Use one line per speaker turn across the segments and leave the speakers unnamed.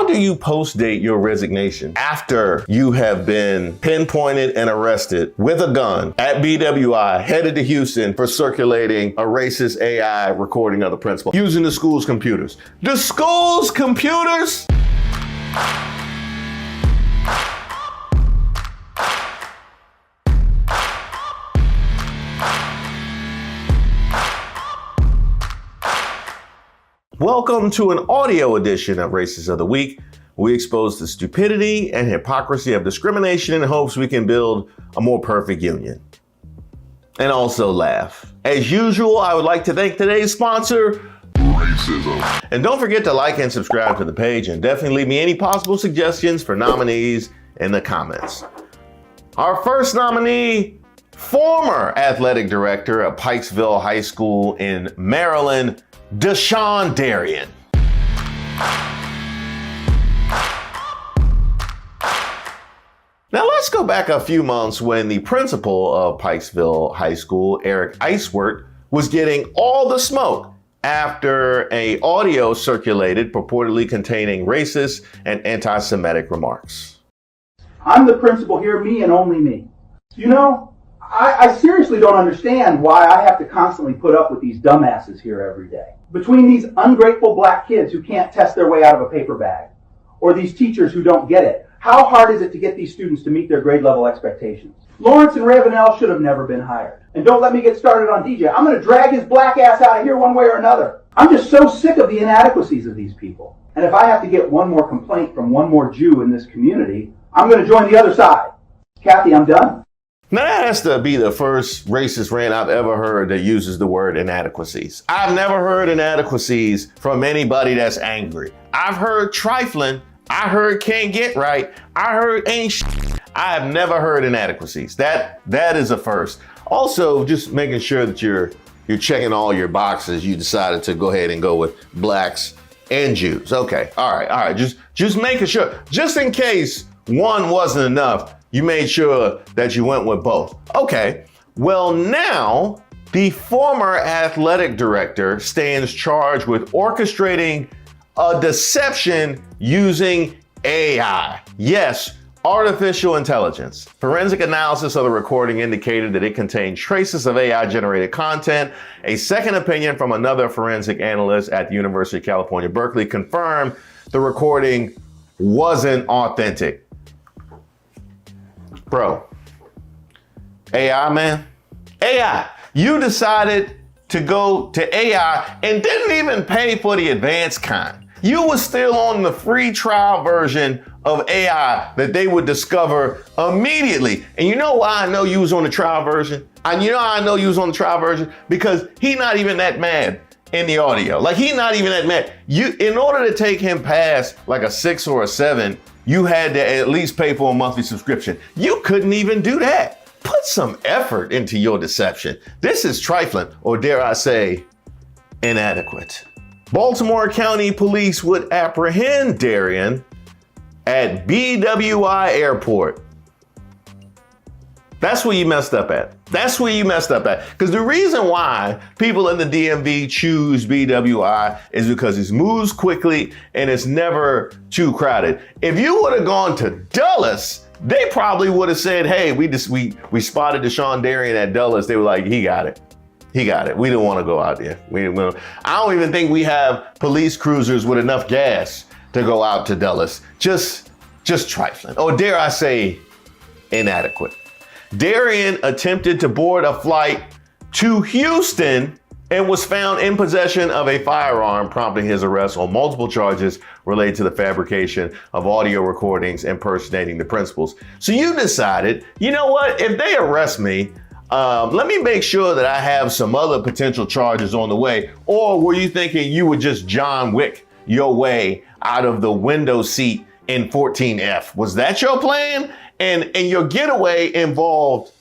How do you post-date your resignation after you have been pinpointed and arrested with a gun at BWI, headed to Houston for circulating a racist AI recording of the principal using the school's computers? The school's computers? Welcome to an audio edition of Racist of the Week. We expose the stupidity and hypocrisy of discrimination in hopes we can build a more perfect union. And also laugh. As usual, I would like to thank today's sponsor, Racism. And don't forget to like and subscribe to the page, and definitely leave me any possible suggestions for nominees in the comments. Our first nominee, former athletic director at Pikesville High School in Maryland, Deshaun Darien. Now let's go back a few months when the principal of Pikesville High School, Eric Eiswert, was getting all the smoke after an audio circulated purportedly containing racist and anti-Semitic remarks.
I'm the principal here, me and only me. You know, I seriously don't understand why I have to constantly put up with these dumbasses here every day. Between these ungrateful black kids who can't test their way out of a paper bag, or these teachers who don't get it, how hard is it to get these students to meet their grade level expectations? Lawrence and Ravenel should have never been hired. And don't let me get started on DJ. I'm going to drag his black ass out of here one way or another. I'm just so sick of the inadequacies of these people. And if I have to get one more complaint from one more Jew in this community, I'm going to join the other side. Kathy, I'm done.
Now that has to be the first racist rant I've ever heard that uses the word inadequacies. I've never heard inadequacies from anybody that's angry. I've heard trifling. I heard can't get right. I heard ain't shit. I have never heard inadequacies. That is a first. Also, just making sure that you're checking all your boxes. You decided to go ahead and go with blacks and Jews. Okay, all right. Just making sure, just in case one wasn't enough, you made sure that you went with both. Okay, well now the former athletic director stands charged with orchestrating a deception using AI. Yes, artificial intelligence. Forensic analysis of the recording indicated that it contained traces of AI-generated content. A second opinion from another forensic analyst at the University of California, Berkeley confirmed the recording wasn't authentic. Bro, AI, man, AI. You decided to go to AI and didn't even pay for the advanced kind. You were still on the free trial version of AI that they would discover immediately. And you know why I know you was on the trial version? And you know how I know you was on the trial version? Because he not even that mad in the audio. Like, he not even that mad. In order to take him past like a 6 or a 7, you had to at least pay for a monthly subscription. You couldn't even do that. Put some effort into your deception. This is trifling, or dare I say, inadequate. Baltimore County Police would apprehend Darien at BWI Airport. That's where you messed up at. Because the reason why people in the DMV choose BWI is because it moves quickly and it's never too crowded. If you would have gone to Dulles, they probably would have said, hey, we spotted Deshaun Darien at Dulles. They were like, he got it. We don't want to go out there. I don't even think we have police cruisers with enough gas to go out to Dulles. Just trifling. Or dare I say, inadequate. Darien attempted to board a flight to Houston and was found in possession of a firearm, prompting his arrest on multiple charges related to the fabrication of audio recordings impersonating the principals. So you decided, you know what, if they arrest me, let me make sure that I have some other potential charges on the way. Or were you thinking you would just John Wick your way out of the window seat in 14F? Was that your plan? And your getaway involved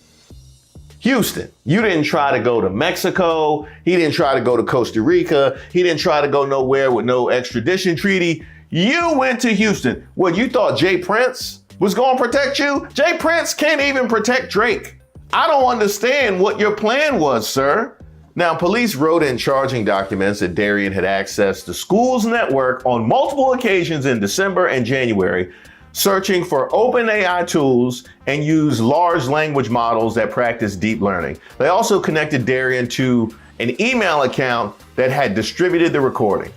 Houston. You didn't try to go to Mexico. He didn't try to go to Costa Rica. He didn't try to go nowhere with no extradition treaty. You went to Houston. What, you thought Jay Prince was going to protect you? Jay Prince can't even protect Drake. I don't understand what your plan was, sir. Now, police wrote in charging documents that Darian had accessed the school's network on multiple occasions in December and January, searching for open AI tools and used large language models that practice deep learning. They also connected Darian to an email account that had distributed the recording.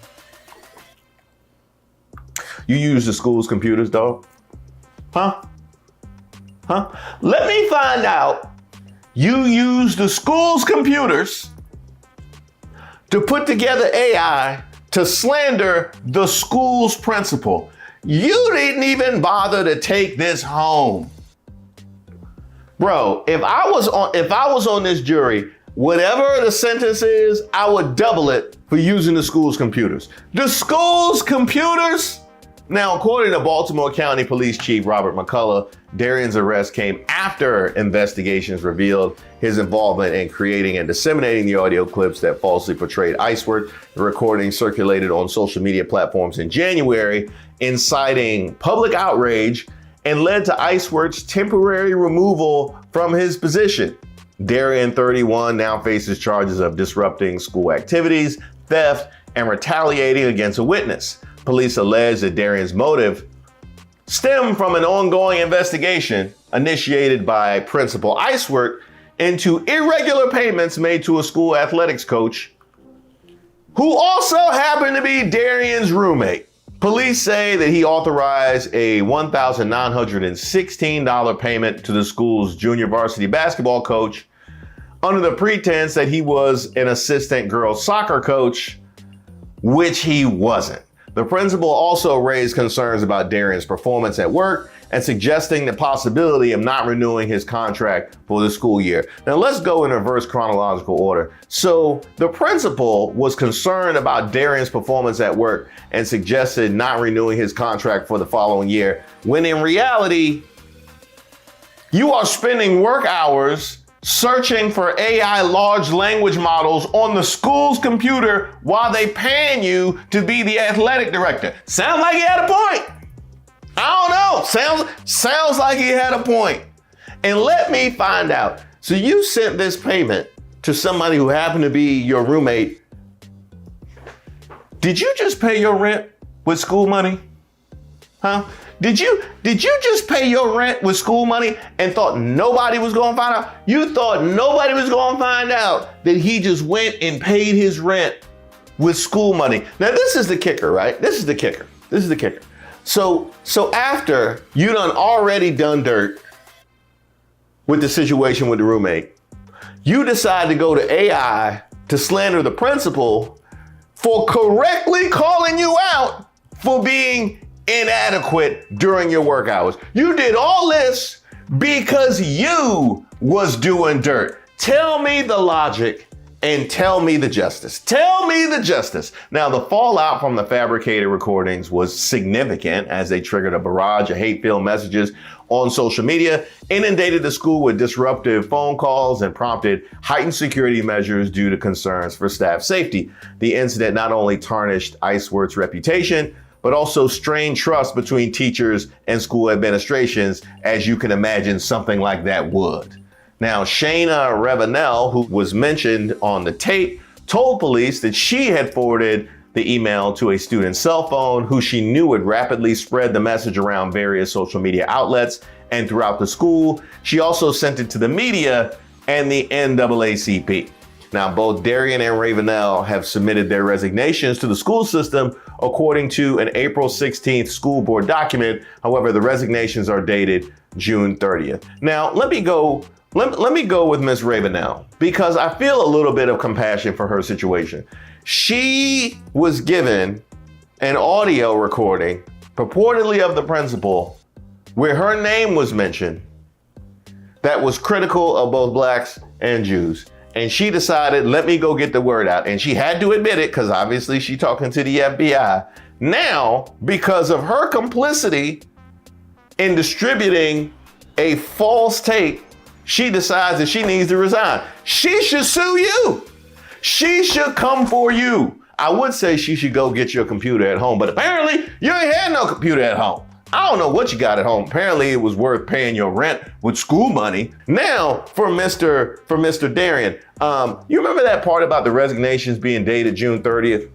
You use the school's computers, dog? Huh? Let me find out you use the school's computers to put together AI to slander the school's principal. You didn't even bother to take this home. Bro, if I was on this jury, whatever the sentence is, I would double it for using the school's computers. The school's computers? Now, according to Baltimore County Police Chief Robert McCullough, Darian's arrest came after investigations revealed his involvement in creating and disseminating the audio clips that falsely portrayed Iceworth. The recording circulated on social media platforms in January, inciting public outrage and led to Iceworth's temporary removal from his position. Darian, 31, now faces charges of disrupting school activities, theft, and retaliating against a witness. Police allege that Darian's motive stemmed from an ongoing investigation initiated by Principal Iceworth into irregular payments made to a school athletics coach who also happened to be Darian's roommate. Police say that he authorized a $1,916 payment to the school's junior varsity basketball coach under the pretense that he was an assistant girls soccer coach, which he wasn't. The principal also raised concerns about Darian's performance at work and suggesting the possibility of not renewing his contract for the school year. Now let's go in reverse chronological order. So the principal was concerned about Darian's performance at work and suggested not renewing his contract for the following year, when in reality, you are spending work hours searching for AI large language models on the school's computer while they paying you to be the athletic director. Sounds like he had a point. I don't know. Sounds like he had a point. And let me find out. So you sent this payment to somebody who happened to be your roommate. Did you just pay your rent with school money? Huh? Did you just pay your rent with school money and thought nobody was going to find out? You thought nobody was going to find out that he just went and paid his rent with school money. Now, this is the kicker, right? This is the kicker. So after you already done dirt with the situation with the roommate, you decide to go to AI to slander the principal for correctly calling you out for being inadequate during your work hours. You did all this because you was doing dirt. Tell me the logic and tell me the justice. Tell me the justice. Now, the fallout from the fabricated recordings was significant as they triggered a barrage of hate-filled messages on social media, inundated the school with disruptive phone calls, and prompted heightened security measures due to concerns for staff safety. The incident not only tarnished Iceworth's reputation, but also strained trust between teachers and school administrations, as you can imagine something like that would. Now, Shayna Ravenel, who was mentioned on the tape, told police that she had forwarded the email to a student's cell phone who she knew would rapidly spread the message around various social media outlets and throughout the school. She also sent it to the media and the NAACP. Now, both Darian and Ravenel have submitted their resignations to the school system according to an April 16th school board document. However, the resignations are dated June 30th. Now, let me go with Ms. Ravenel because I feel a little bit of compassion for her situation. She was given an audio recording purportedly of the principal where her name was mentioned that was critical of both blacks and Jews. And she decided, let me go get the word out. And she had to admit it because obviously she's talking to the FBI. Now, because of her complicity in distributing a false tape, she decides that she needs to resign. She should sue you. She should come for you. I would say she should go get your computer at home, but apparently you ain't had no computer at home. I don't know what you got at home. Apparently it was worth paying your rent with school money. Now for Mr. Darian, you remember that part about the resignations being dated June 30th?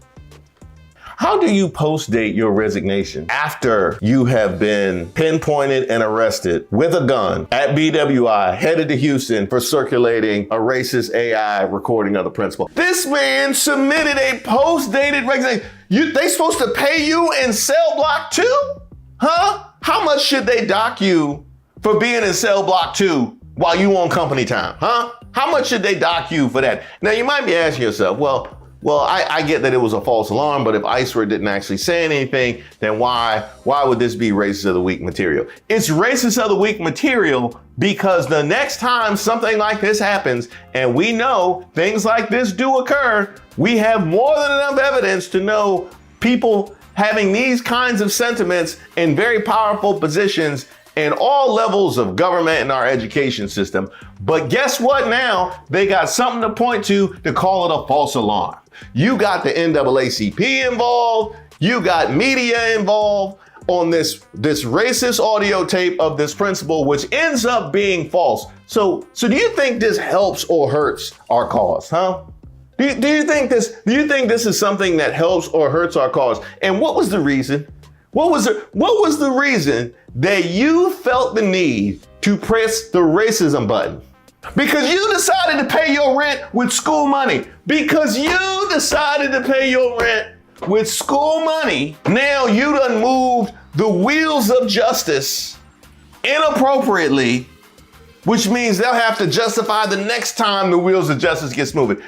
How do you post-date your resignation after you have been pinpointed and arrested with a gun at BWI, headed to Houston for circulating a racist AI recording of the principal? This man submitted a post-dated resignation. They supposed to pay you in cell block 2? Huh? How much should they dock you for being in cell block 2 while you on company time? Huh? How much should they dock you for that? Now you might be asking yourself, well, I get that it was a false alarm, but if ICER didn't actually say anything, then why would this be Racist of the Week material? It's Racist of the Week material because the next time something like this happens, and we know things like this do occur, we have more than enough evidence to know people having these kinds of sentiments in very powerful positions in all levels of government and our education system. But guess what now? They got something to point to call it a false alarm. You got the NAACP involved. You got media involved on this racist audio tape of this principal, which ends up being false. So do you think this helps or hurts our cause, huh? Do you think this is something that helps or hurts our cause? And what was the reason? What was the reason that you felt the need to press the racism button? Because you decided to pay your rent with school money. Because you decided to pay your rent with school money. Now you done moved the wheels of justice inappropriately, which means they'll have to justify the next time the wheels of justice gets moving.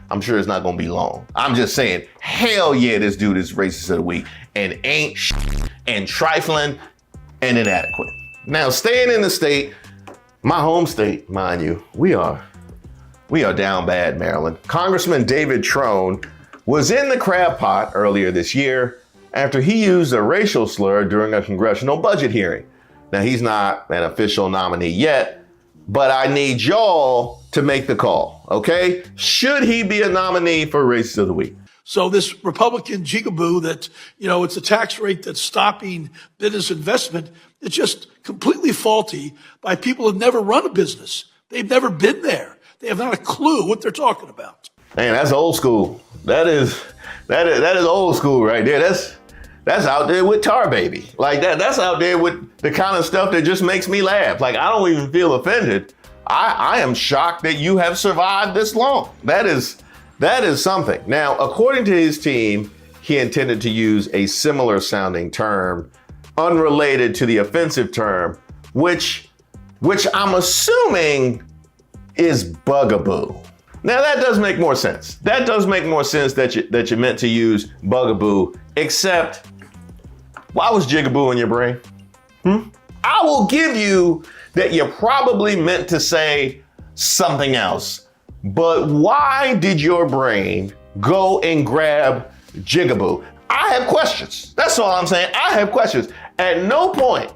I'm sure it's not gonna be long. I'm just saying, hell yeah, this dude is Racist of the Week and ain't and trifling and inadequate. Now, staying in the state, my home state, mind you, we are down bad, Maryland. Congressman David Trone was in the crab pot earlier this year after he used a racial slur during a congressional budget hearing. Now, he's not an official nominee yet, but I need y'all to make the call, okay? Should he be a nominee for Racist of the Week?
So this Republican jigaboo that, it's a tax rate that's stopping business investment, it's just completely faulty by people who've never run a business. They've never been there. They have not a clue what they're talking about.
Man, that's old school. That is old school right there. That's out there with Tar Baby. Like that's out there with the kind of stuff that just makes me laugh. Like, I don't even feel offended. I am shocked that you have survived this long. That is something. Now, according to his team, he intended to use a similar sounding term unrelated to the offensive term, which I'm assuming is bugaboo. Now that does make more sense. That does make more sense that you meant to use bugaboo, except why was jigaboo in your brain? I will give you that you probably meant to say something else, but why did your brain go and grab jigaboo? I have questions. That's all I'm saying. I have questions. At no point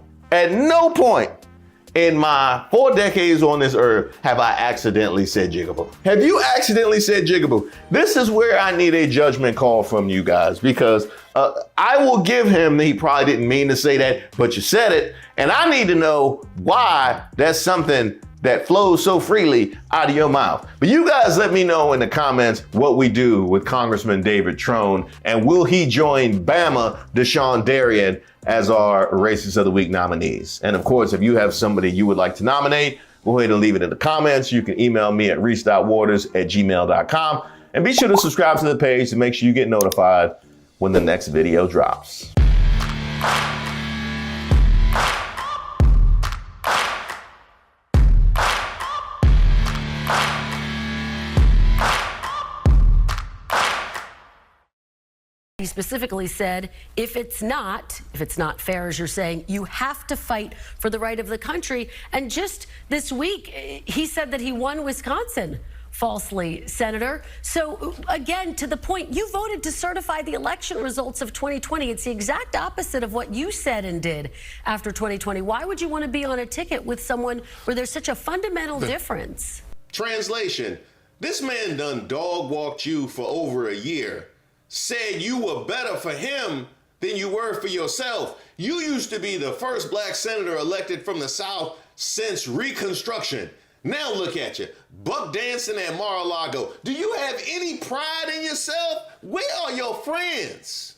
in my 4 decades on this earth have I accidentally said jigaboo. Have you accidentally said jigaboo? This is where I need a judgment call from you guys, because I will give him that he probably didn't mean to say that, but you said it. And I need to know why that's something that flows so freely out of your mouth. But you guys let me know in the comments what we do with Congressman David Trone, and will he join Bama Deshaun Darian as our Racist of the Week nominees? And of course, if you have somebody you would like to nominate, go ahead and leave it in the comments. You can email me at reese.waters@gmail.com, and be sure to subscribe to the page to make sure you get notified when the next video drops.
He specifically said, if it's not fair, as you're saying, you have to fight for the right of the country. And just this week, he said that he won Wisconsin falsely, Senator. So again, to the point, you voted to certify the election results of 2020. It's the exact opposite of what you said and did after 2020. Why would you want to be on a ticket with someone where there's such a fundamental difference?
Translation: this man done dog walked you for over a year, said you were better for him than you were for yourself. You used to be the first black senator elected from the South since Reconstruction. Now look at you, buck dancing at Mar-a-Lago. Do you have any pride in yourself? Where are your friends?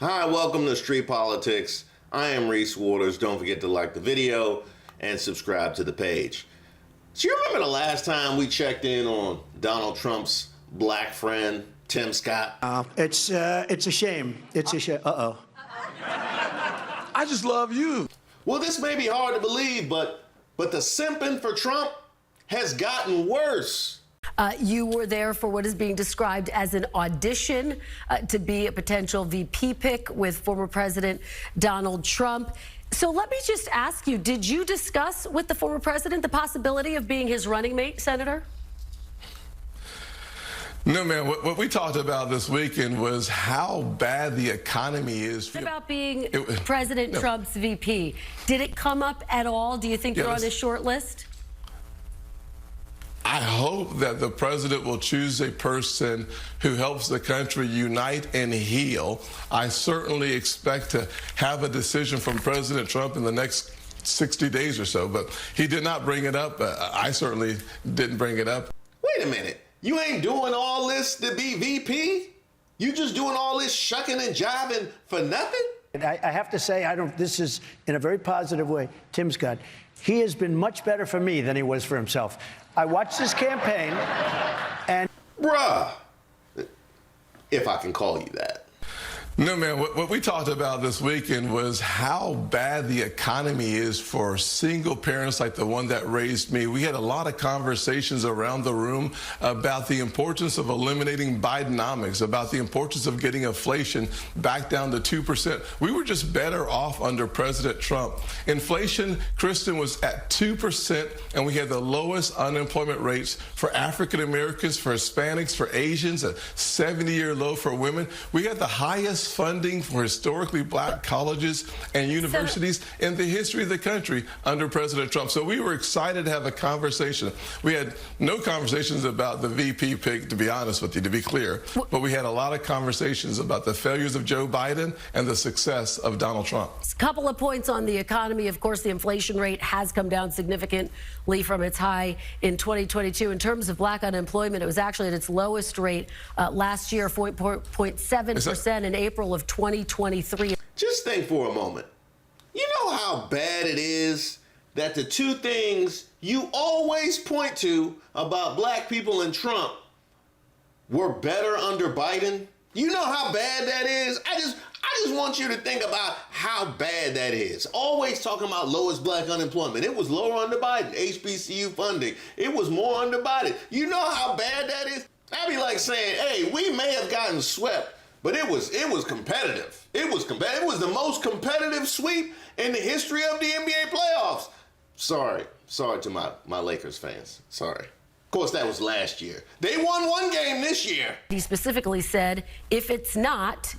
Hi, welcome to Street Politics. I am Reese Waters. Don't forget to like the video and subscribe to the page. So you remember the last time we checked in on Donald Trump's black friend, Tim Scott?
It's a shame. It's a shame. Uh-oh.
I just love you.
Well, this may be hard to believe, but the simping for Trump has gotten worse.
You were there for what is being described as an audition to be a potential VP pick with former President Donald Trump. So let me just ask you, did you discuss with the former president the possibility of being his running mate, Senator?
No, man, what we talked about this weekend was how bad the economy is.
What about being President Trump's VP? Did it come up at all? Do you think you're on his short list?
I hope that the president will choose a person who helps the country unite and heal. I certainly expect to have a decision from President Trump in the next 60 days or so, but he did not bring it up. I certainly didn't bring it up.
Wait a minute. You ain't doing all this to be VP? You just doing all this shucking and jiving for nothing?
I have to say, this is in a very positive way, Tim Scott. He has been much better for me than he was for himself. I watched his campaign and...
Bruh, if I can call you that.
No, man, what we talked about this weekend was how bad the economy is for single parents like the one that raised me. We had a lot of conversations around the room about the importance of eliminating Bidenomics, about the importance of getting inflation back down to 2%. We were just better off under President Trump. Inflation, Kristen, was at 2%, and we had the lowest unemployment rates for African Americans, for Hispanics, for Asians, a 70-year low for women. We had the highest funding for historically black colleges and universities in the history of the country under President Trump. So we were excited to have a conversation. We had no conversations about the VP pick, to be honest with you, to be clear, but we had a lot of conversations about the failures of Joe Biden and the success of Donald Trump.
A couple of points on the economy. Of course, the inflation rate has come down significantly from its high in 2022. In terms of black unemployment, it was actually at its lowest rate last year, 4.7% in April of 2023.
Just think for a moment. You know how bad it is that the two things you always point to about black people and Trump were better under Biden? You know how bad that is? I just want you to think about how bad that is. Always talking about lowest black unemployment. It was lower under Biden. HBCU funding. It was more under Biden. You know how bad that is? That'd be like saying, hey, we may have gotten swept, but it was competitive. It was competitive. It was the most competitive sweep in the history of the NBA playoffs. Sorry to my Lakers fans. Sorry. Of course, that was last year. They won one game this year.
He specifically said, if it's not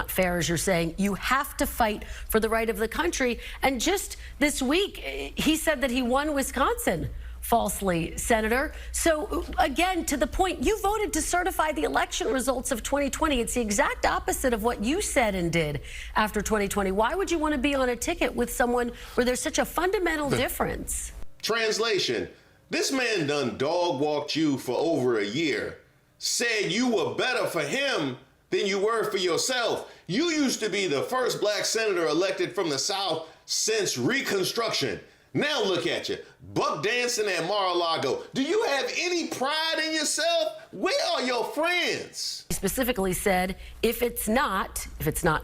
fair, as you're saying, you have to fight for the right of the country. And just this week, he said that he won Wisconsin. Falsely, Senator. So again, to the point, you voted to certify the election results of 2020. It's the exact opposite of what you said and did after 2020. Why would you want to be on a ticket with someone where there's such a fundamental difference?
Translation, this man done dog walked you for over a year, said you were better for him than you were for yourself. You used to be the first black senator elected from the South since Reconstruction. Now look at you, buck dancing at Mar-a-Lago. Do you have any pride in yourself? Where are your friends?
He specifically said, if it's not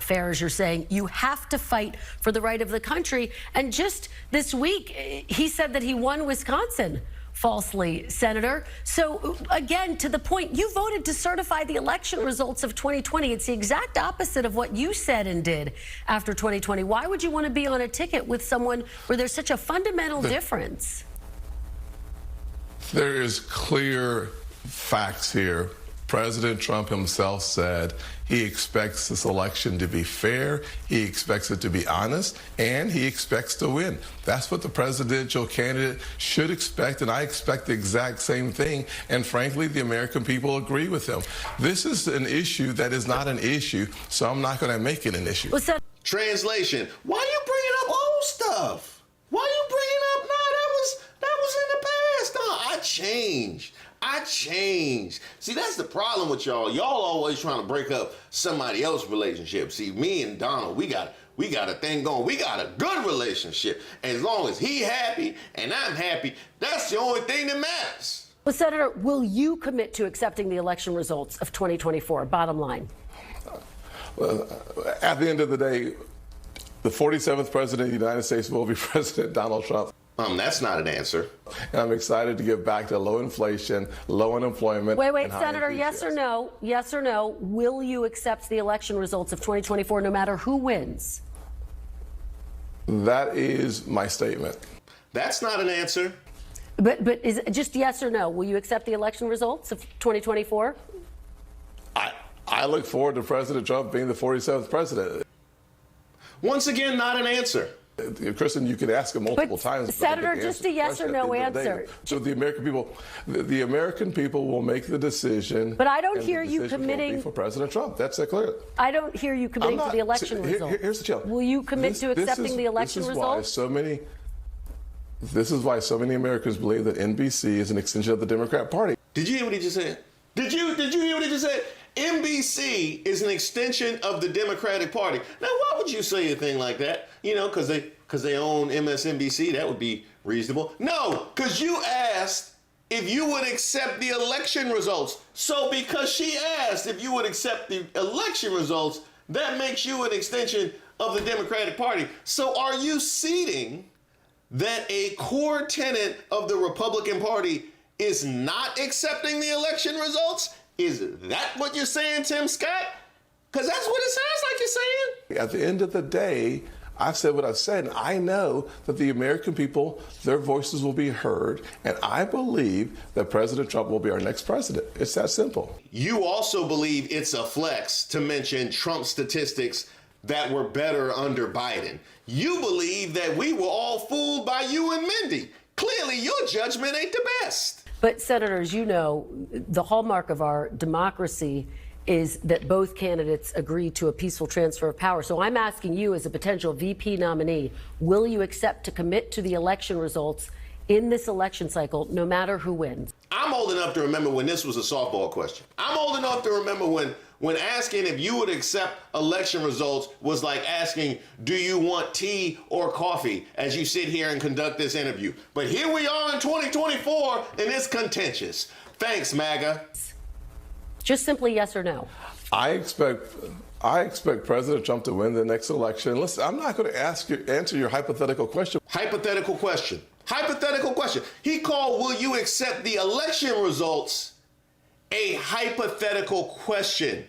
fair, as you're saying, you have to fight for the right of the country. And just this week, he said that he won Wisconsin. Falsely, Senator. So again, to the point, you voted to certify the election results of 2020. It's the exact opposite of what you said and did after 2020. Why would you want to be on a ticket with someone where there's such a fundamental difference?
There is clear facts here President Trump himself said he expects this election to be fair, he expects it to be honest, and he expects to win. That's what the presidential candidate should expect, and I expect the exact same thing. And frankly, the American people agree with him. This is an issue that is not an issue, so I'm not going to make it an issue.
Translation, why are you bringing up old stuff? Why are you bringing up, that was in the past. No, I changed. See, that's the problem with y'all. Y'all always trying to break up somebody else's relationship. See, me and Donald, we got a thing going. We got a good relationship. As long as he happy and I'm happy, that's the only thing that matters.
Well, Senator, will you commit to accepting the election results of 2024? Bottom line.
Well, at the end of the day, the 47th president of the United States will be President Donald Trump.
That's not an answer.
And I'm excited to get back to low inflation, low unemployment.
Wait, Senator, yes or no? Yes or no? Will you accept the election results of 2024 no matter who wins?
That is my statement.
That's not an answer.
But is it just yes or no? Will you accept the election results of 2024?
I look forward to President Trump being the 47th president.
Once again, not an answer.
Kristen, you could ask him multiple times.
Senator, just a yes or no answer.
So the American people will make the decision.
But I don't hear you committing
for President Trump. That's clear.
I don't hear you committing to the election results.
Here's the challenge.
Will you commit to accepting the election results?
This is why so many Americans believe that NBC is an extension of the Democrat Party.
Did you hear what he just said? Did you hear what he just said? NBC is an extension of the Democratic Party. Now, why would you say a thing like that? You know, because they own MSNBC, that would be reasonable. No, because you asked if you would accept the election results. So because she asked if you would accept the election results, that makes you an extension of the Democratic Party. So are you ceding that a core tenet of the Republican Party is not accepting the election results? Is that what you're saying, Tim Scott? Because that's what it sounds like you're saying.
At the end of the day, I've said what I've said, and I know that the American people, their voices will be heard, and I believe that President Trump will be our next president. It's that simple.
You also believe it's a flex to mention Trump statistics that were better under Biden. You believe that we were all fooled by you and Mindy. Clearly, your judgment ain't the best.
But, Senators, you know, the hallmark of our democracy is that both candidates agree to a peaceful transfer of power. So I'm asking you, as a potential VP nominee, will you accept to commit to the election results in this election cycle, no matter who wins?
I'm old enough to remember when this was a softball question. I'm old enough to remember when asking if you would accept election results was like asking, do you want tea or coffee, as you sit here and conduct this interview. But here we are in 2024, and it's contentious. Thanks, MAGA.
Just simply yes or no.
I expect President Trump to win the next election. Listen, I'm not going to answer your hypothetical question.
Hypothetical question. He called, will you accept the election results, a hypothetical question.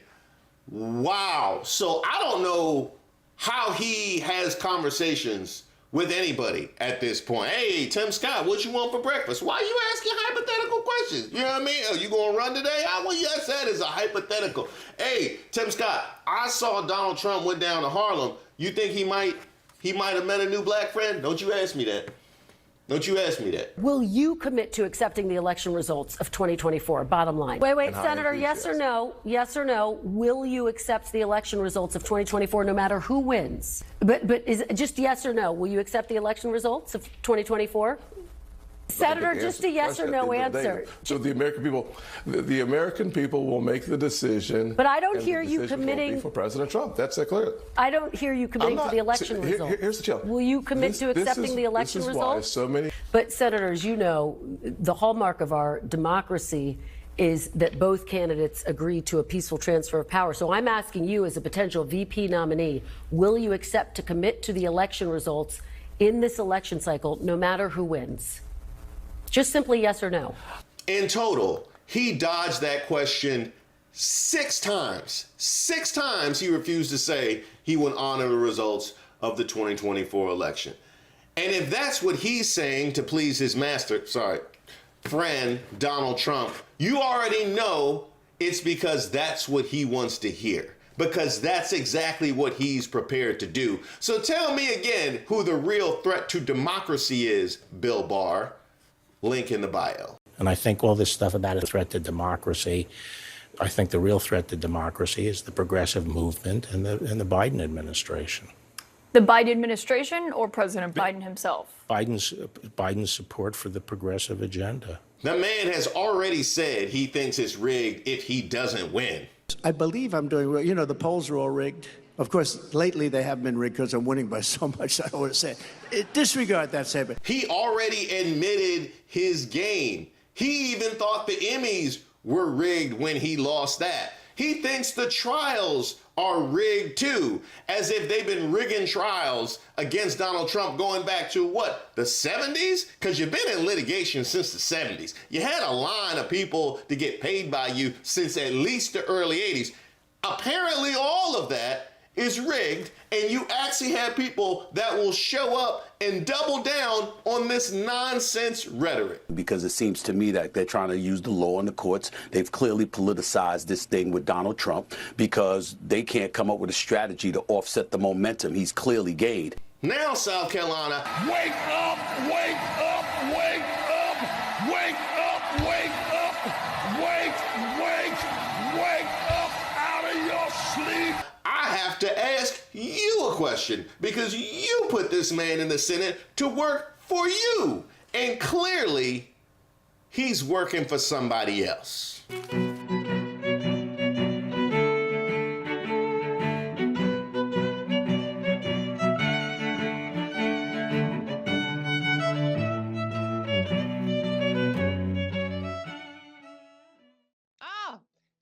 Wow. So I don't know how he has conversations with anybody at this point. Hey, Tim Scott, what you want for breakfast? Why are you asking hypothetical questions? You know what I mean? Are you going to run today? Well, yes, that is a hypothetical. Hey, Tim Scott, I saw Donald Trump went down to Harlem. You think he might have met a new black friend? Don't you ask me that.
Will you commit to accepting the election results of 2024? Bottom line. Wait, Senator, yes or no? Yes or no? Will you accept the election results of 2024 no matter who wins? But is it just yes or no? Will you accept the election results of 2024? Senator, just a yes or no answer.
So the American people will make the decision.
But I don't hear you committing
for President Trump. That's clear.
I don't hear you committing to the election results.
Here's the challenge.
Will you commit to accepting the election results? But, Senators, you know, the hallmark of our democracy is that both candidates agree to a peaceful transfer of power. So I'm asking you, as a potential VP nominee, will you accept to commit to the election results in this election cycle, no matter who wins? Just simply yes or no.
In total, he dodged that question 6 times. 6 times he refused to say he would honor the results of the 2024 election. And if that's what he's saying to please his friend, Donald Trump, you already know it's because that's what he wants to hear. Because that's exactly what he's prepared to do. So tell me again who the real threat to democracy is, Bill Barr. Link in the bio.
And I think all this stuff about a threat to democracy, I think the real threat to democracy is the progressive movement and the Biden administration.
The Biden administration or President Biden himself?
Biden's support for the progressive agenda.
The man has already said he thinks it's rigged if he doesn't win.
I believe I'm doing well. You know, the polls are all rigged. Of course, lately they have been rigged because I'm winning by so much. I don't want to say it. Disregard that statement.
He already admitted his game. He even thought the Emmys were rigged when he lost that. He thinks the trials are rigged too, as if they've been rigging trials against Donald Trump going back to what, the 70s? Because you've been in litigation since the 70s. You had a line of people to get paid by you since at least the early 80s. Apparently all of that is rigged, and you actually have people that will show up and double down on this nonsense rhetoric.
Because it seems to me that they're trying to use the law in the courts. They've clearly politicized this thing with Donald Trump because they can't come up with a strategy to offset the momentum he's clearly gained.
Now, South Carolina,
Wake up, wake up, wake up, wake up, wake up, wake up out of your sleep.
I have to ask you a question because you put this man in the Senate to work for you. And clearly, he's working for somebody else.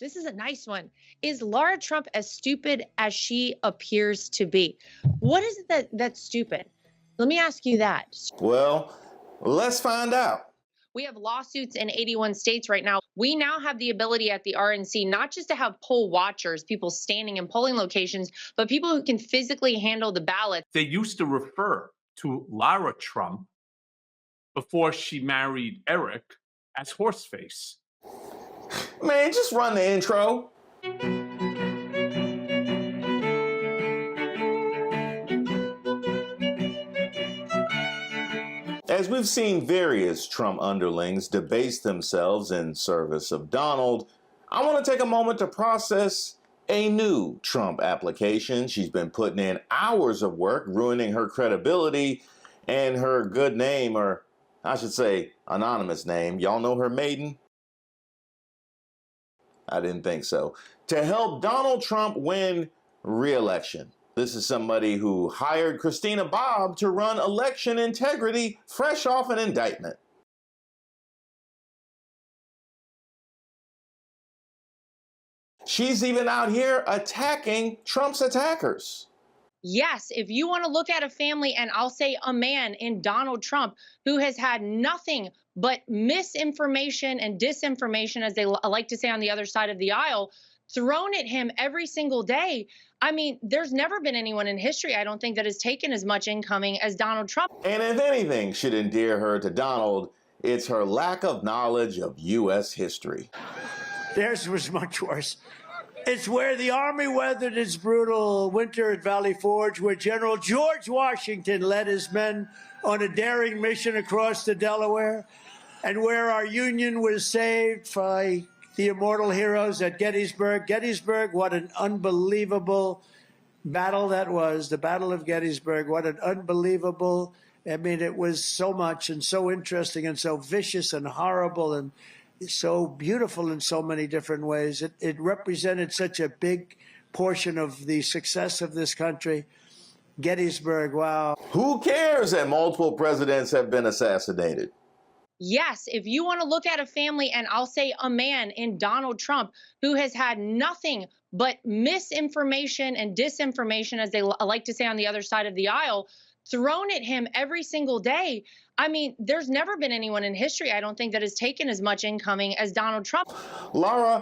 This is a nice one. Is Laura Trump as stupid as she appears to be? What is it that's stupid? Let me ask you that.
Well, let's find out.
We have lawsuits in 81 states right now. We now have the ability at the RNC not just to have poll watchers, people standing in polling locations, but people who can physically handle the ballot.
They used to refer to Lara Trump before she married Eric as Horseface.
Man, just run the intro. As we've seen various Trump underlings debase themselves in service of Donald, I want to take a moment to process a new Trump application. She's been putting in hours of work, ruining her credibility and her good name, or I should say anonymous name. Y'all know her maiden? I didn't think so. To help Donald Trump win re-election. This is somebody who hired Christina Bobb to run election integrity fresh off an indictment. She's even out here attacking Trump's attackers.
Yes, if you want to look at a family, and I'll say a man in Donald Trump who has had nothing but misinformation and disinformation, as they like to say on the other side of the aisle, thrown at him every single day. I mean, there's never been anyone in history, I don't think, that has taken as much incoming as Donald Trump.
And if anything should endear her to Donald, it's her lack of knowledge of U.S. history.
Theirs was much worse. It's where the Army weathered its brutal winter at Valley Forge, where General George Washington led his men on a daring mission across the Delaware, and where our Union was saved by the immortal heroes at Gettysburg. Gettysburg, what an unbelievable battle that was, the Battle of Gettysburg. What an unbelievable, I mean, it was so much and so interesting and so vicious and horrible and so beautiful in so many different ways. It represented such a big portion of the success of this country. Gettysburg, wow.
Who cares that multiple presidents have been assassinated?
Yes, if you want to look at a family, and I'll say a man in Donald Trump who has had nothing but misinformation and disinformation, as they like to say on the other side of the aisle, thrown at him every single day. I mean, there's never been anyone in history, I don't think, that has taken as much incoming as Donald Trump.
Laura,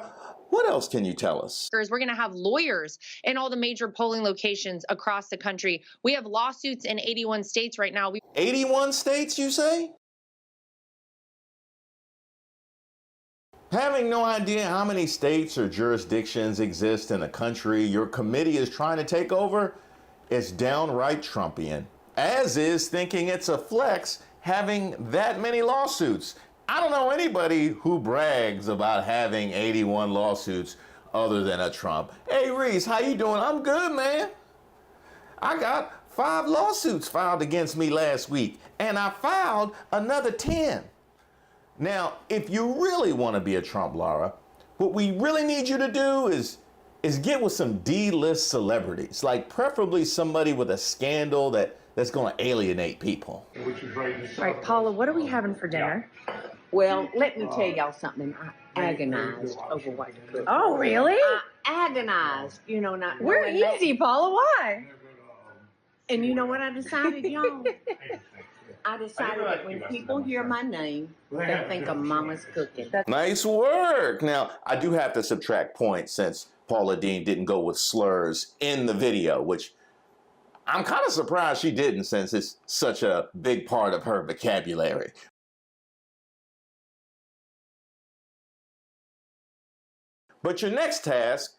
what else can you tell us?
We're going to have lawyers in all the major polling locations across the country. We have lawsuits in 81 states right now.
81 states, you say? Having no idea how many states or jurisdictions exist in a country your committee is trying to take over is downright Trumpian, as is thinking it's a flex having that many lawsuits. I don't know anybody who brags about having 81 lawsuits other than a Trump. Hey Reese, how you doing? I'm good, man. I got 5 lawsuits filed against me last week, and I filed another 10. Now, if you really want to be a Trump, Laura, what we really need you to do is get with some D-list celebrities, like preferably somebody with a scandal that's going to alienate people.
All right, Paula, what are we having for dinner?
Well, let me tell y'all something. I agonized over what to cook.
Oh, really?
I agonized, not
We're
knowing that.
easy, Paula. Why?
And you know what I decided, y'all? I decided that when people hear my name, they think of Mama's cooking.
Nice work. Now, I do have to subtract points since Paula Deen didn't go with slurs in the video, which I'm kind of surprised she didn't since it's such a big part of her vocabulary. But your next task,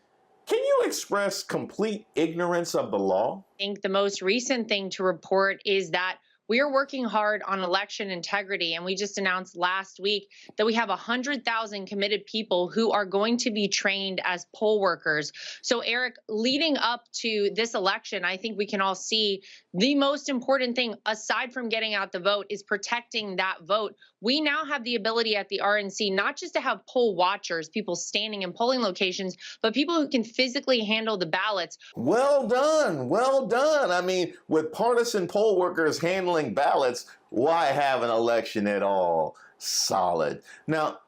can you express complete ignorance of the law?
I think the most recent thing to report is that we are working hard on election integrity, and we just announced last week that we have 100,000 committed people who are going to be trained as poll workers. So, Eric, leading up to this election, I think we can all see the most important thing, aside from getting out the vote, is protecting that vote. We now have the ability at the RNC not just to have poll watchers, people standing in polling locations, but people who can physically handle the ballots.
Well done, well done. I mean, with partisan poll workers handling ballots, why have an election at all? Solid. Now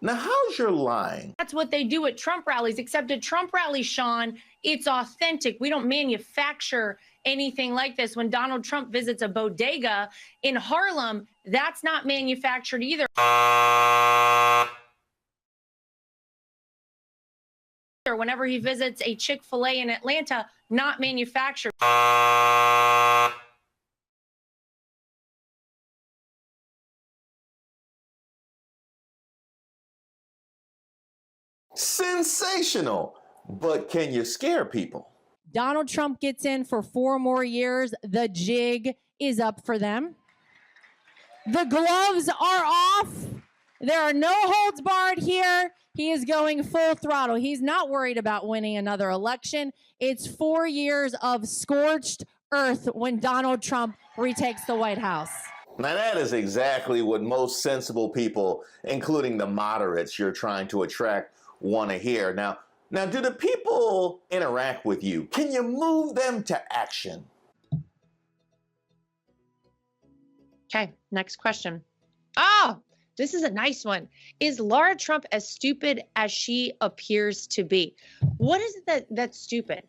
how's your lying?
That's what they do at Trump rallies, except at Trump rallies, Sean, it's authentic. We don't manufacture anything like this. When Donald Trump visits a bodega in Harlem, that's not manufactured either. Whenever he visits a Chick-fil-A in Atlanta, not manufactured.
Sensational. But can you scare people?
Donald Trump gets in for 4 more years. The jig is up for them. The gloves are off. There are no holds barred here. He is going full throttle. He's not worried about winning another election. It's 4 years of scorched earth when Donald Trump retakes the White House.
Now that is exactly what most sensible people, including the moderates you're trying to attract, want to hear. Now, do the people interact with you? Can you move them to action?
Okay, next question. Oh, this is a nice one. Is Laura Trump as stupid as she appears to be? What is it that's stupid?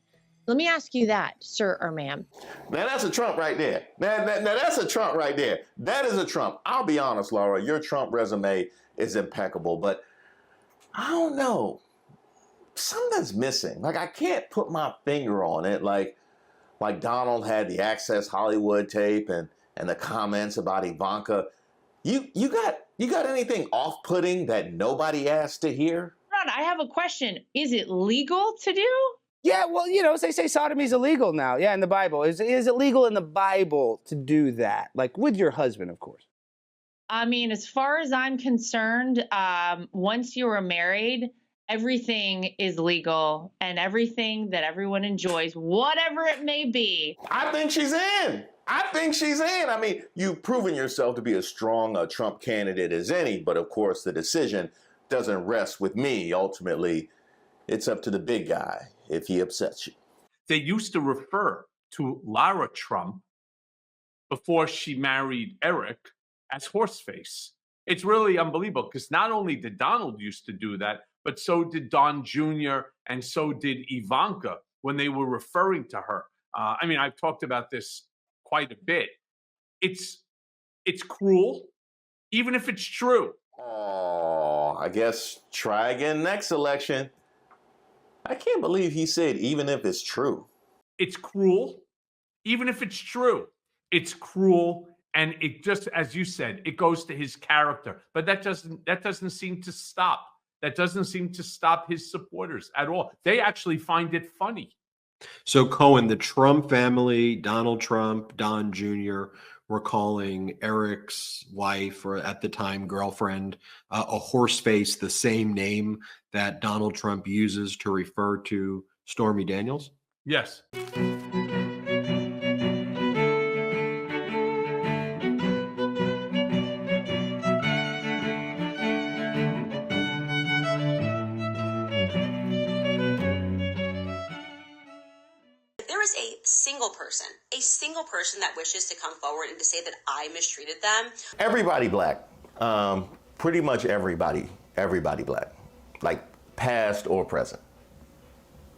Let me ask you that, sir or ma'am.
Now that's a Trump right there. Now that's a Trump right there. That is a Trump. I'll be honest, Laura, your Trump resume is impeccable, but I don't know. Something's missing. Like I can't put my finger on it. Like Donald had the Access Hollywood tape and the comments about Ivanka. You got anything off-putting that nobody asked to hear?
Ron, I have a question. Is it legal to do?
Yeah, well, they say sodomy is illegal now. Yeah, in the Bible. Is it legal in the Bible to do that? Like with your husband, of course.
I mean, as far as I'm concerned, once you are married, everything is legal and everything that everyone enjoys, whatever it may be.
I think she's in. I mean, you've proven yourself to be as strong a Trump candidate as any, but of course the decision doesn't rest with me. Ultimately, it's up to the big guy if he upsets you.
They used to refer to Lara Trump before she married Eric as horseface. It's really unbelievable because not only did Donald used to do that, but so did Don Jr. and so did Ivanka when they were referring to her. I mean, I've talked about this quite a bit. It's cruel, even if it's true.
Oh, I guess try again next election. I can't believe he said even if it's true.
It's cruel, even if it's true. It's cruel, and it just, as you said, it goes to his character. But that doesn't seem to stop that doesn't seem to stop his supporters at all. They actually find it funny.
So Cohen, the Trump family, Donald Trump, Don Jr., were calling Eric's wife, or at the time girlfriend, a horse face, the same name that Donald Trump uses to refer to Stormy Daniels?
Yes.
There is a single person that wishes to come forward and to say that I mistreated them.
Everybody black, pretty much everybody black, like past or present.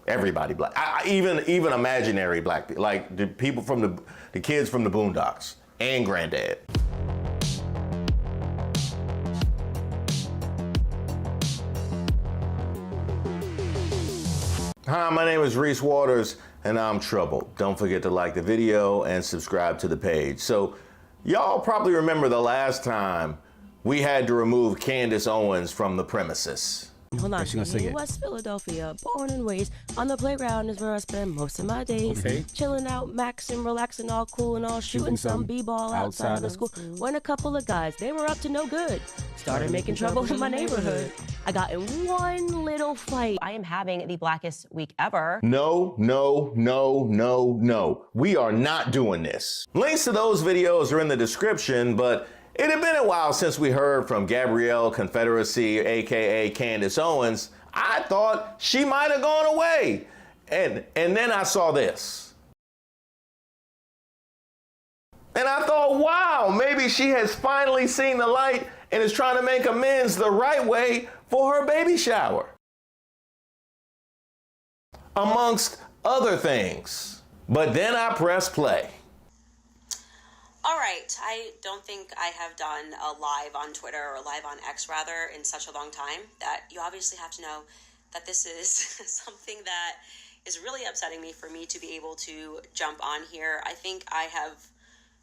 Everybody black, even imaginary black people, like the people from the kids from the Boondocks and Granddad. Hi, my name is Reese Waters, and I'm troubled. Don't forget to like the video and subscribe to the page. So, y'all probably remember the last time we had to remove Candace Owens from the premises.
Hold on. In West Philadelphia, born and raised, on the playground is where I spend most of my days.
Okay.
Chilling out, maxing, relaxing, all cool and all, shooting some b-ball outside of school. When a couple of guys, they were up to no good, started making trouble in my neighborhood. I got in one little fight.
I am having the blackest week ever.
No. We are not doing this. Links to those videos are in the description, but it had been a while since we heard from Gabrielle Confederacy, aka Candace Owens. I thought she might have gone away. And then I saw this. And I thought, wow, maybe she has finally seen the light and is trying to make amends the right way for her baby shower, amongst other things. But then I pressed play.
All right, I don't think I have done a live on Twitter or live on X rather in such a long time that you obviously have to know that this is something that is really upsetting me for me to be able to jump on here. I think I have,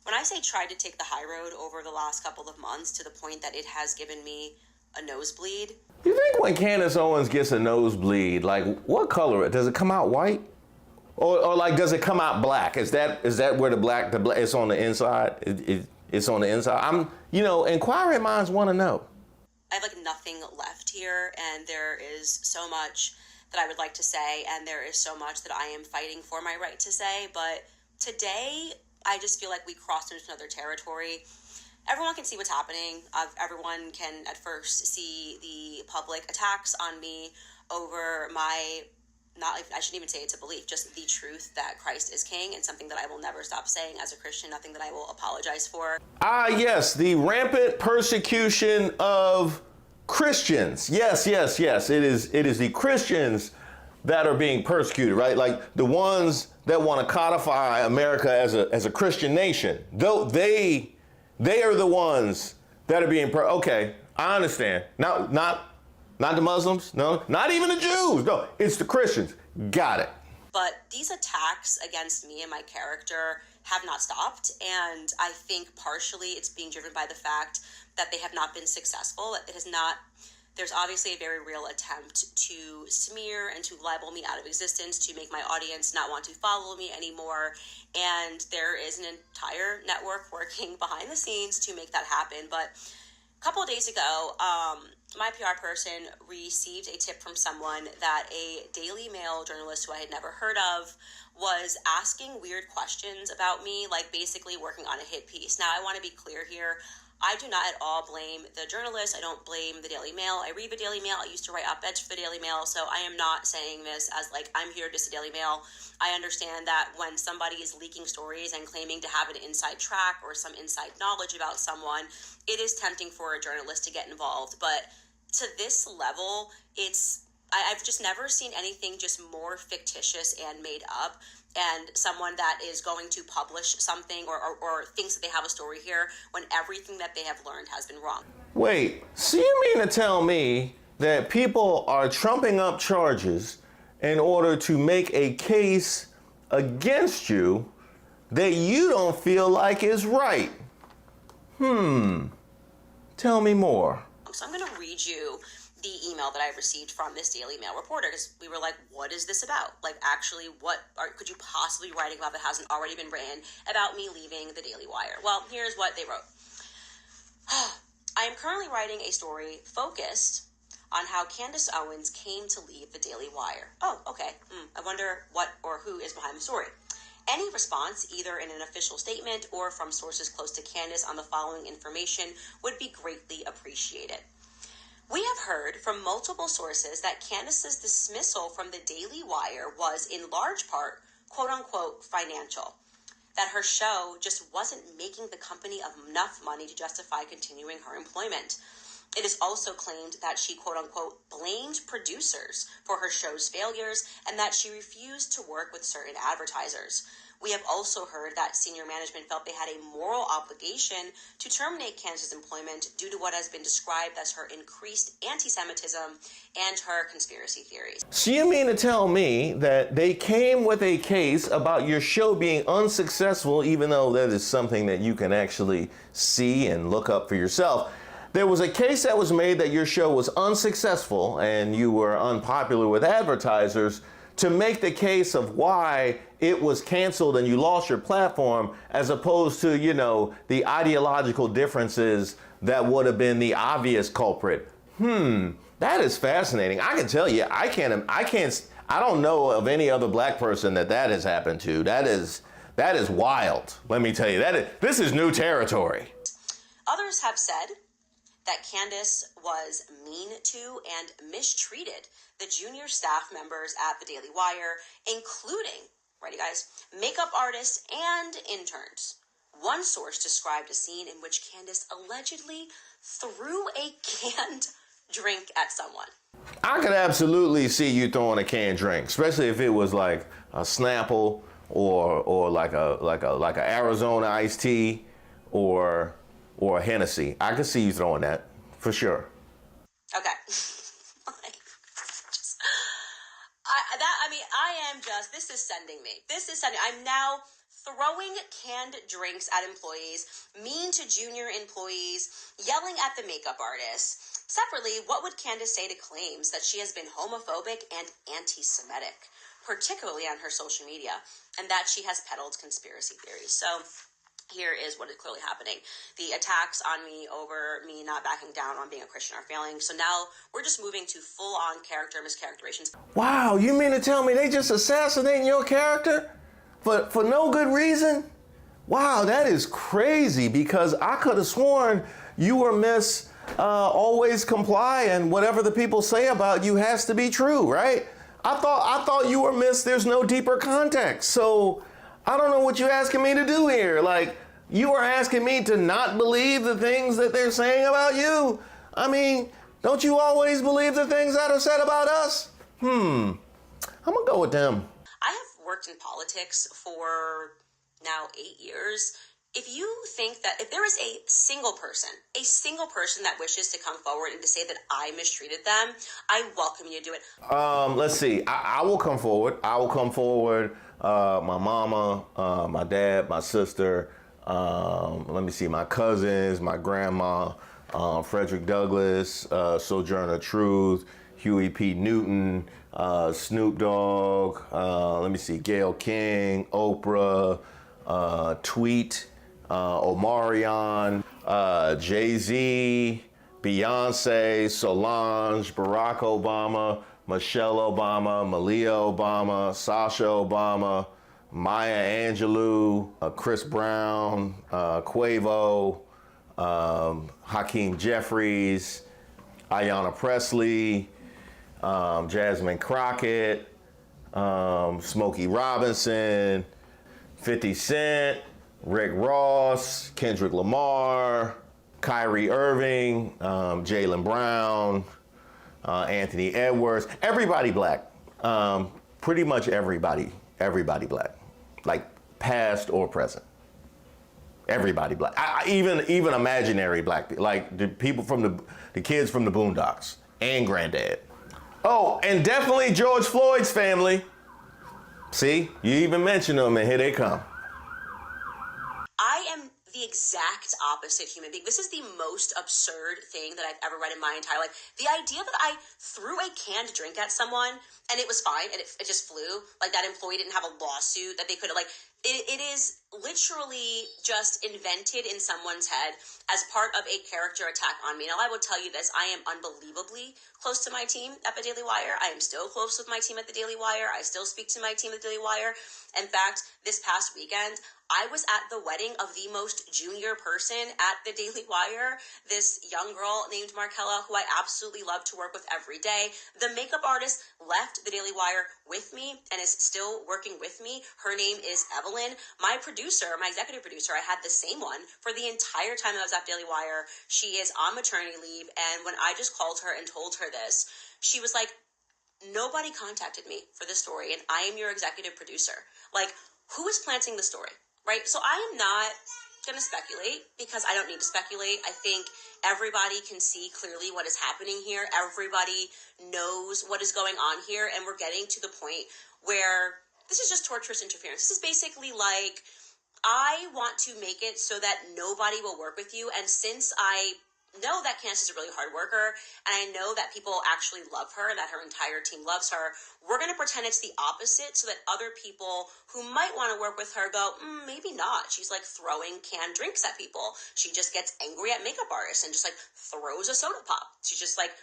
when I say tried to take the high road over the last couple of months to the point that it has given me a nosebleed.
You think when Candace Owens gets a nosebleed, like what color? Does it come out white? Or like, does it come out black? Is that where the black, it's on the inside? It's on the inside? Inquiring minds want to know.
I have like nothing left here, and there is so much that I would like to say, and there is so much that I am fighting for my right to say, but today I just feel like we crossed into another territory. Everyone can see what's happening. Everyone can at first see the public attacks on me over my, I shouldn't even say it's a belief, just the truth that Christ is king, and something that I will never stop saying as a Christian, nothing that I will apologize for.
Yes, the rampant persecution of Christians. Yes. It is the Christians that are being persecuted, right? Like the ones that want to codify America as a Christian nation. Though they are the ones that are being okay, I understand. Not the Muslims, no, not even the Jews, no, it's the Christians. Got it.
But these attacks against me and my character have not stopped, and I think partially it's being driven by the fact that they have not been successful. There's obviously a very real attempt to smear and to libel me out of existence, to make my audience not want to follow me anymore, and there is an entire network working behind the scenes to make that happen. But a couple of days ago, my PR person received a tip from someone that a Daily Mail journalist who I had never heard of was asking weird questions about me, like basically working on a hit piece. Now, I want to be clear here. I do not at all blame the journalist. I don't blame the Daily Mail. I read the Daily Mail. I used to write op-eds for the Daily Mail, so I am not saying this as like I'm here just the Daily Mail. I understand that when somebody is leaking stories and claiming to have an inside track or some inside knowledge about someone, it is tempting for a journalist to get involved. But to this level, I've just never seen anything just more fictitious and made up. And someone that is going to publish something or thinks that they have a story here when everything that they have learned has been wrong.
Wait, so you mean to tell me that people are trumping up charges in order to make a case against you that you don't feel like is right? Tell me more.
So I'm going to read you the email that I received from this Daily Mail reporter, because we were like, what is this about? Like, actually, could you possibly be writing about that hasn't already been written about me leaving the Daily Wire? Well, here's what they wrote. I am currently writing a story focused on how Candace Owens came to leave the Daily Wire. Oh, okay. I wonder what or who is behind the story. Any response, either in an official statement or from sources close to Candace on the following information would be greatly appreciated. We have heard from multiple sources that Candace's dismissal from the Daily Wire was in large part, quote unquote, financial. That her show just wasn't making the company enough money to justify continuing her employment. It is also claimed that she, quote unquote, blamed producers for her show's failures and that she refused to work with certain advertisers. We have also heard that senior management felt they had a moral obligation to terminate Candace's employment due to what has been described as her increased anti-Semitism and her conspiracy theories.
So you mean to tell me that they came with a case about your show being unsuccessful, even though that is something that you can actually see and look up for yourself? There was a case that was made that your show was unsuccessful and you were unpopular with advertisers to make the case of why it was canceled and you lost your platform, as opposed to, the ideological differences that would have been the obvious culprit. That is fascinating. I can tell you, I don't know of any other black person that has happened to. That is wild. Let me tell you, this is new territory.
Others have said that Candace was mean to and mistreated the junior staff members at the Daily Wire, including, ready guys, makeup artists and interns. One source described a scene in which Candace allegedly threw a canned drink at someone.
I could absolutely see you throwing a canned drink, especially if it was like a Snapple or like a Arizona iced tea or a Hennessy. I could see you throwing that for sure.
Okay. This is sending me. I'm now throwing canned drinks at employees, mean to junior employees, yelling at the makeup artists. Separately, what would Candace say to claims that she has been homophobic and anti-Semitic, particularly on her social media, and that she has peddled conspiracy theories? So here is what is clearly happening. The attacks on me over me not backing down on being a Christian are failing. So now we're just moving to full-on character mischaracterizations.
Wow, you mean to tell me they just assassinating your character for no good reason? Wow, that is crazy, because I could have sworn you were Miss Always Comply and whatever the people say about you has to be true, right? I thought you were Miss There's No Deeper Context. So I don't know what you're asking me to do here. Like, you are asking me to not believe the things that they're saying about you? I mean, don't you always believe the things that are said about us? I'm gonna go with them.
I have worked in politics for now 8 years. If you think that if there is a single person that wishes to come forward and to say that I mistreated them, I welcome you to do it.
Let's see. I will come forward. My mama, my dad, my sister, let me see, my cousins, my grandma, Frederick Douglass, Sojourner Truth, Huey P. Newton, Snoop Dogg, let me see, Gayle King, Oprah, Tweet, Omarion, Jay-Z, Beyonce, Solange, Barack Obama, Michelle Obama, Malia Obama, Sasha Obama, Maya Angelou, Chris Brown, Quavo, Hakeem Jeffries, Ayanna Presley, Jasmine Crockett, Smokey Robinson, 50 Cent, Rick Ross, Kendrick Lamar, Kyrie Irving, Jaylen Brown, Anthony Edwards, everybody black. Pretty much everybody black. Like past or present. Everybody black. Even imaginary black people, like the people from the kids from the Boondocks and Granddad. Oh, and definitely George Floyd's family. See, you even mentioned them and here they come.
I am the exact opposite human being. This is the most absurd thing that I've ever read in my entire life. The idea that I threw a canned drink at someone and it was fine and it just flew, like that employee didn't have a lawsuit that they could have, like, it is literally just invented in someone's head as part of a character attack on me. Now, I will tell you this, I am unbelievably close to my team at the Daily Wire. I am still close with my team at the Daily Wire. I still speak to my team at the Daily Wire. In fact, this past weekend, I was at the wedding of the most junior person at the Daily Wire, this young girl named Markella, who I absolutely love to work with every day. The makeup artist left the Daily Wire with me and is still working with me. Her name is Evelyn. My producer, my executive producer, I had the same one for the entire time I was at Daily Wire. She is on maternity leave, and when I just called her and told her this, she was like, nobody contacted me for this story, and I am your executive producer. Like, who is planting the story? Right? So I am not going to speculate because I don't need to speculate. I think everybody can see clearly what is happening here. Everybody knows what is going on here. And we're getting to the point where this is just torturous interference. This is basically like, I want to make it so that nobody will work with you. And since I know that Candace is a really hard worker, and I know that people actually love her, that her entire team loves her, we're going to pretend it's the opposite so that other people who might want to work with her go, maybe not. She's like throwing canned drinks at people. She just gets angry at makeup artists and just like throws a soda pop. She's just like,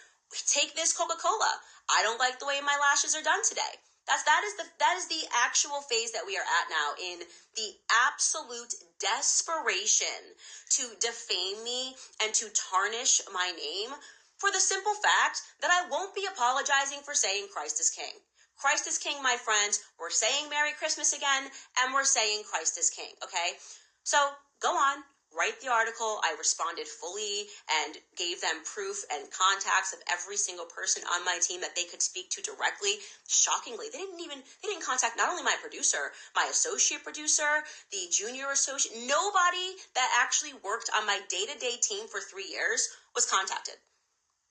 take this Coca-Cola. I don't like the way my lashes are done today. That is the actual phase that we are at now, in the absolute desperation to defame me and to tarnish my name for the simple fact that I won't be apologizing for saying Christ is King. Christ is King, my friends. We're saying Merry Christmas again, and we're saying Christ is King, okay? So go on. Write the article. I responded fully and gave them proof and contacts of every single person on my team that they could speak to directly. Shockingly, they didn't contact not only my producer, my associate producer, the junior associate. Nobody that actually worked on my day-to-day team for 3 years was contacted.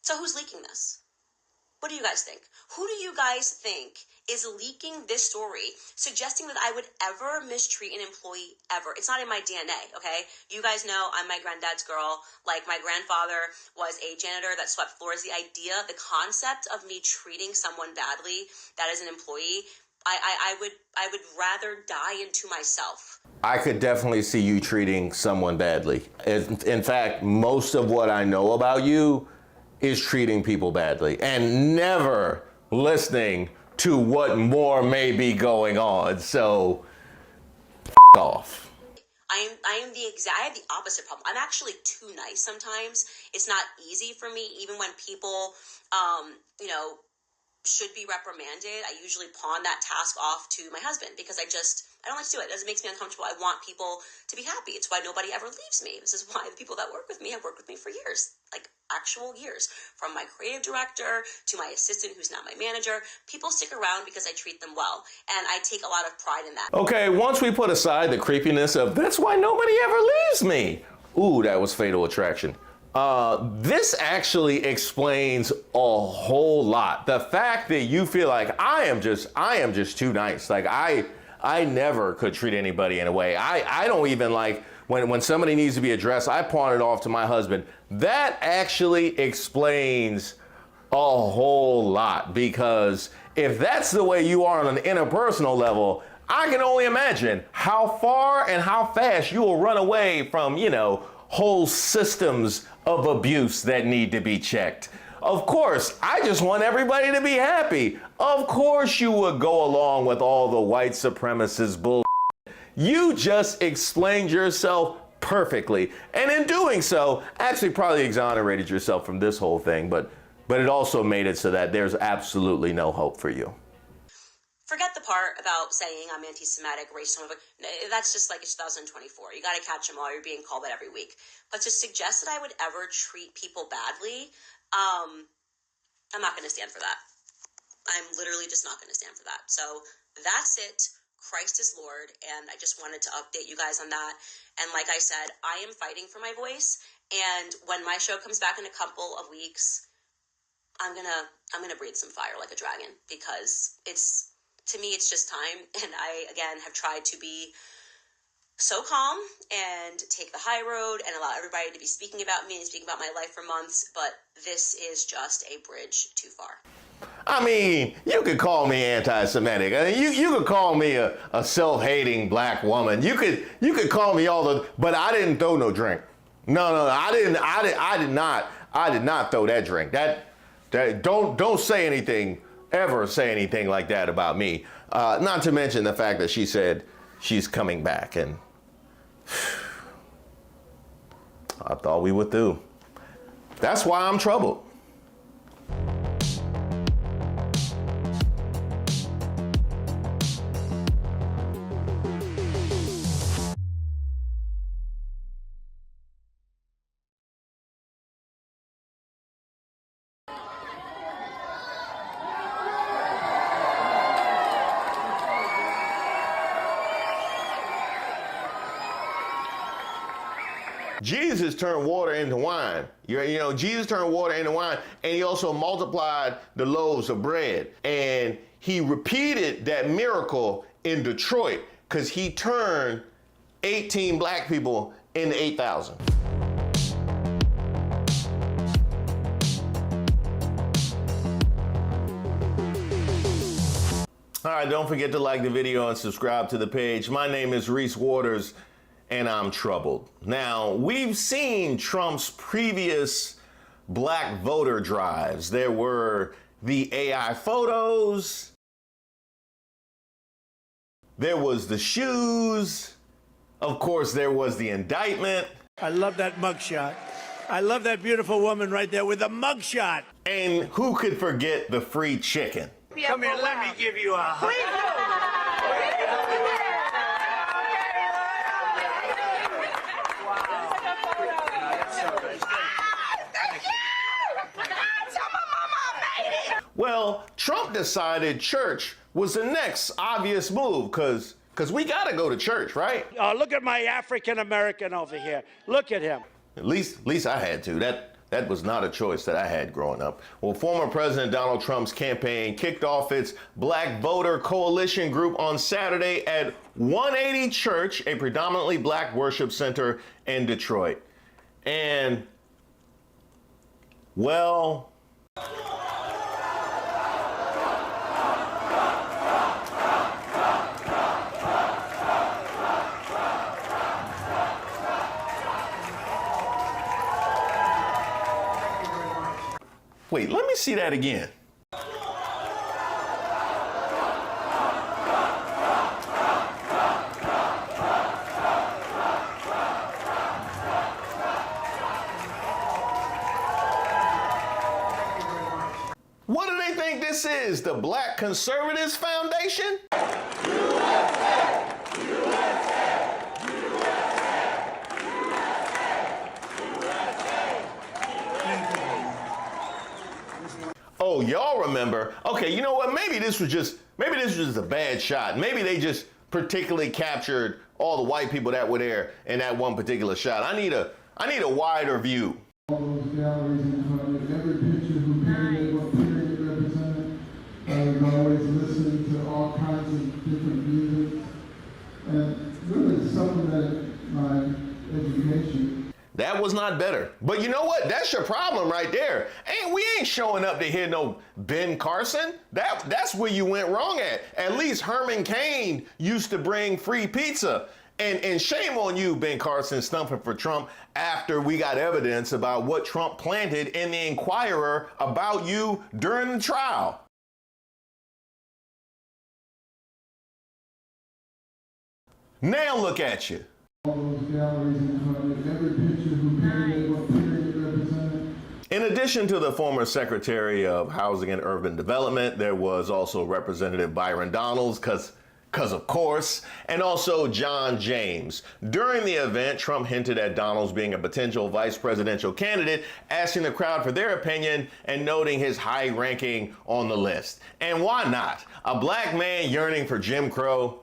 So who's leaking this? What do you guys think? Who do you guys think is leaking this story, suggesting that I would ever mistreat an employee ever? It's not in my DNA, okay? You guys know I'm my granddad's girl. Like, my grandfather was a janitor that swept floors. The idea, the concept of me treating someone badly that is an employee, I would rather die into myself.
I could definitely see you treating someone badly. In fact, most of what I know about you is treating people badly and never listening to what more may be going on. So, off.
I have the opposite problem. I'm actually too nice sometimes. It's not easy for me, even when people, should be reprimanded. I usually pawn that task off to my husband because I don't like to do it. It makes me uncomfortable. I want people to be happy. It's why nobody ever leaves me. This is why the people that work with me have worked with me for years, like actual years. From my creative director to my assistant, who's now my manager, people stick around because I treat them well. And I take a lot of pride in that.
Okay, once we put aside the creepiness of that's why nobody ever leaves me. Ooh, that was Fatal Attraction. This actually explains a whole lot. The fact that you feel like I am just too nice. Like I never could treat anybody in a way. I don't even like when somebody needs to be addressed, I pawn it off to my husband. That actually explains a whole lot, because if that's the way you are on an interpersonal level, I can only imagine how far and how fast you will run away from, whole systems of abuse that need to be checked. Of course, I just want everybody to be happy. Of course you would go along with all the white supremacist bull. You just explained yourself perfectly. And in doing so, actually probably exonerated yourself from this whole thing, but it also made it so that there's absolutely no hope for you.
Forget the part about saying I'm anti-Semitic, racist, that's just like it's 2024. You got to catch them all. You're being called that every week. But to suggest that I would ever treat people badly, I'm not going to stand for that. I'm literally just not going to stand for that. So that's it. Christ is Lord. And I just wanted to update you guys on that. And like I said, I am fighting for my voice. And when my show comes back in a couple of weeks, I'm gonna breathe some fire like a dragon, because to me, it's just time. And I, again, have tried to be so calm and take the high road and allow everybody to be speaking about me and speaking about my life for months, but this is just a bridge too far.
I mean, you could call me anti-Semitic. I mean, you could call me a self-hating black woman. You could call me all the, but I didn't throw no drink. No, I did not throw that drink. Don't say anything, ever say anything like that about me. Not to mention the fact that she said she's coming back, and I thought we were through. That's why I'm troubled. Jesus turned water into wine. Jesus turned water into wine, and he also multiplied the loaves of bread. And he repeated that miracle in Detroit because he turned 18 black people into 8,000. All right, don't forget to like the video and subscribe to the page. My name is Reese Waters, and I'm troubled. Now, we've seen Trump's previous black voter drives. There were the AI photos. There was the shoes. Of course, there was the indictment.
I love that mugshot. I love that beautiful woman right there with the mugshot.
And who could forget the free chicken?
Come here, let me give you a hug.
Well, Trump decided church was the next obvious move because we got to go to church, right?
Oh, look at my African American over here. Look at him.
At least I had to. That was not a choice that I had growing up. Well, former President Donald Trump's campaign kicked off its Black Voter Coalition group on Saturday at 180 Church, a predominantly black worship center in Detroit. And, well, wait, let me see that again. What do they think this is? The Black Conservatives Foundation? Oh, y'all remember? Okay, you know what? Maybe this was just a bad shot. Maybe they just particularly captured all the white people that were there in that one particular shot. I need a wider view.
All those galleries in front of every picture who painted what period it represented. I was always listening to all kinds of different music and really supplemented my education.
That was not better. But you know what? That's your problem right there. We ain't showing up to hear no Ben Carson. That's where you went wrong at. At least Herman Cain used to bring free pizza. And shame on you, Ben Carson, stumping for Trump after we got evidence about what Trump planted in the Inquirer about you during the trial. Now look at you.
All those galleries in front of every picture who painted what period it represented.
In addition to the former Secretary of Housing and Urban Development, there was also Representative Byron Donalds, because of course, and also John James. During the event, Trump hinted at Donalds being a potential vice presidential candidate, asking the crowd for their opinion and noting his high ranking on the list. And why not? A black man yearning for Jim Crow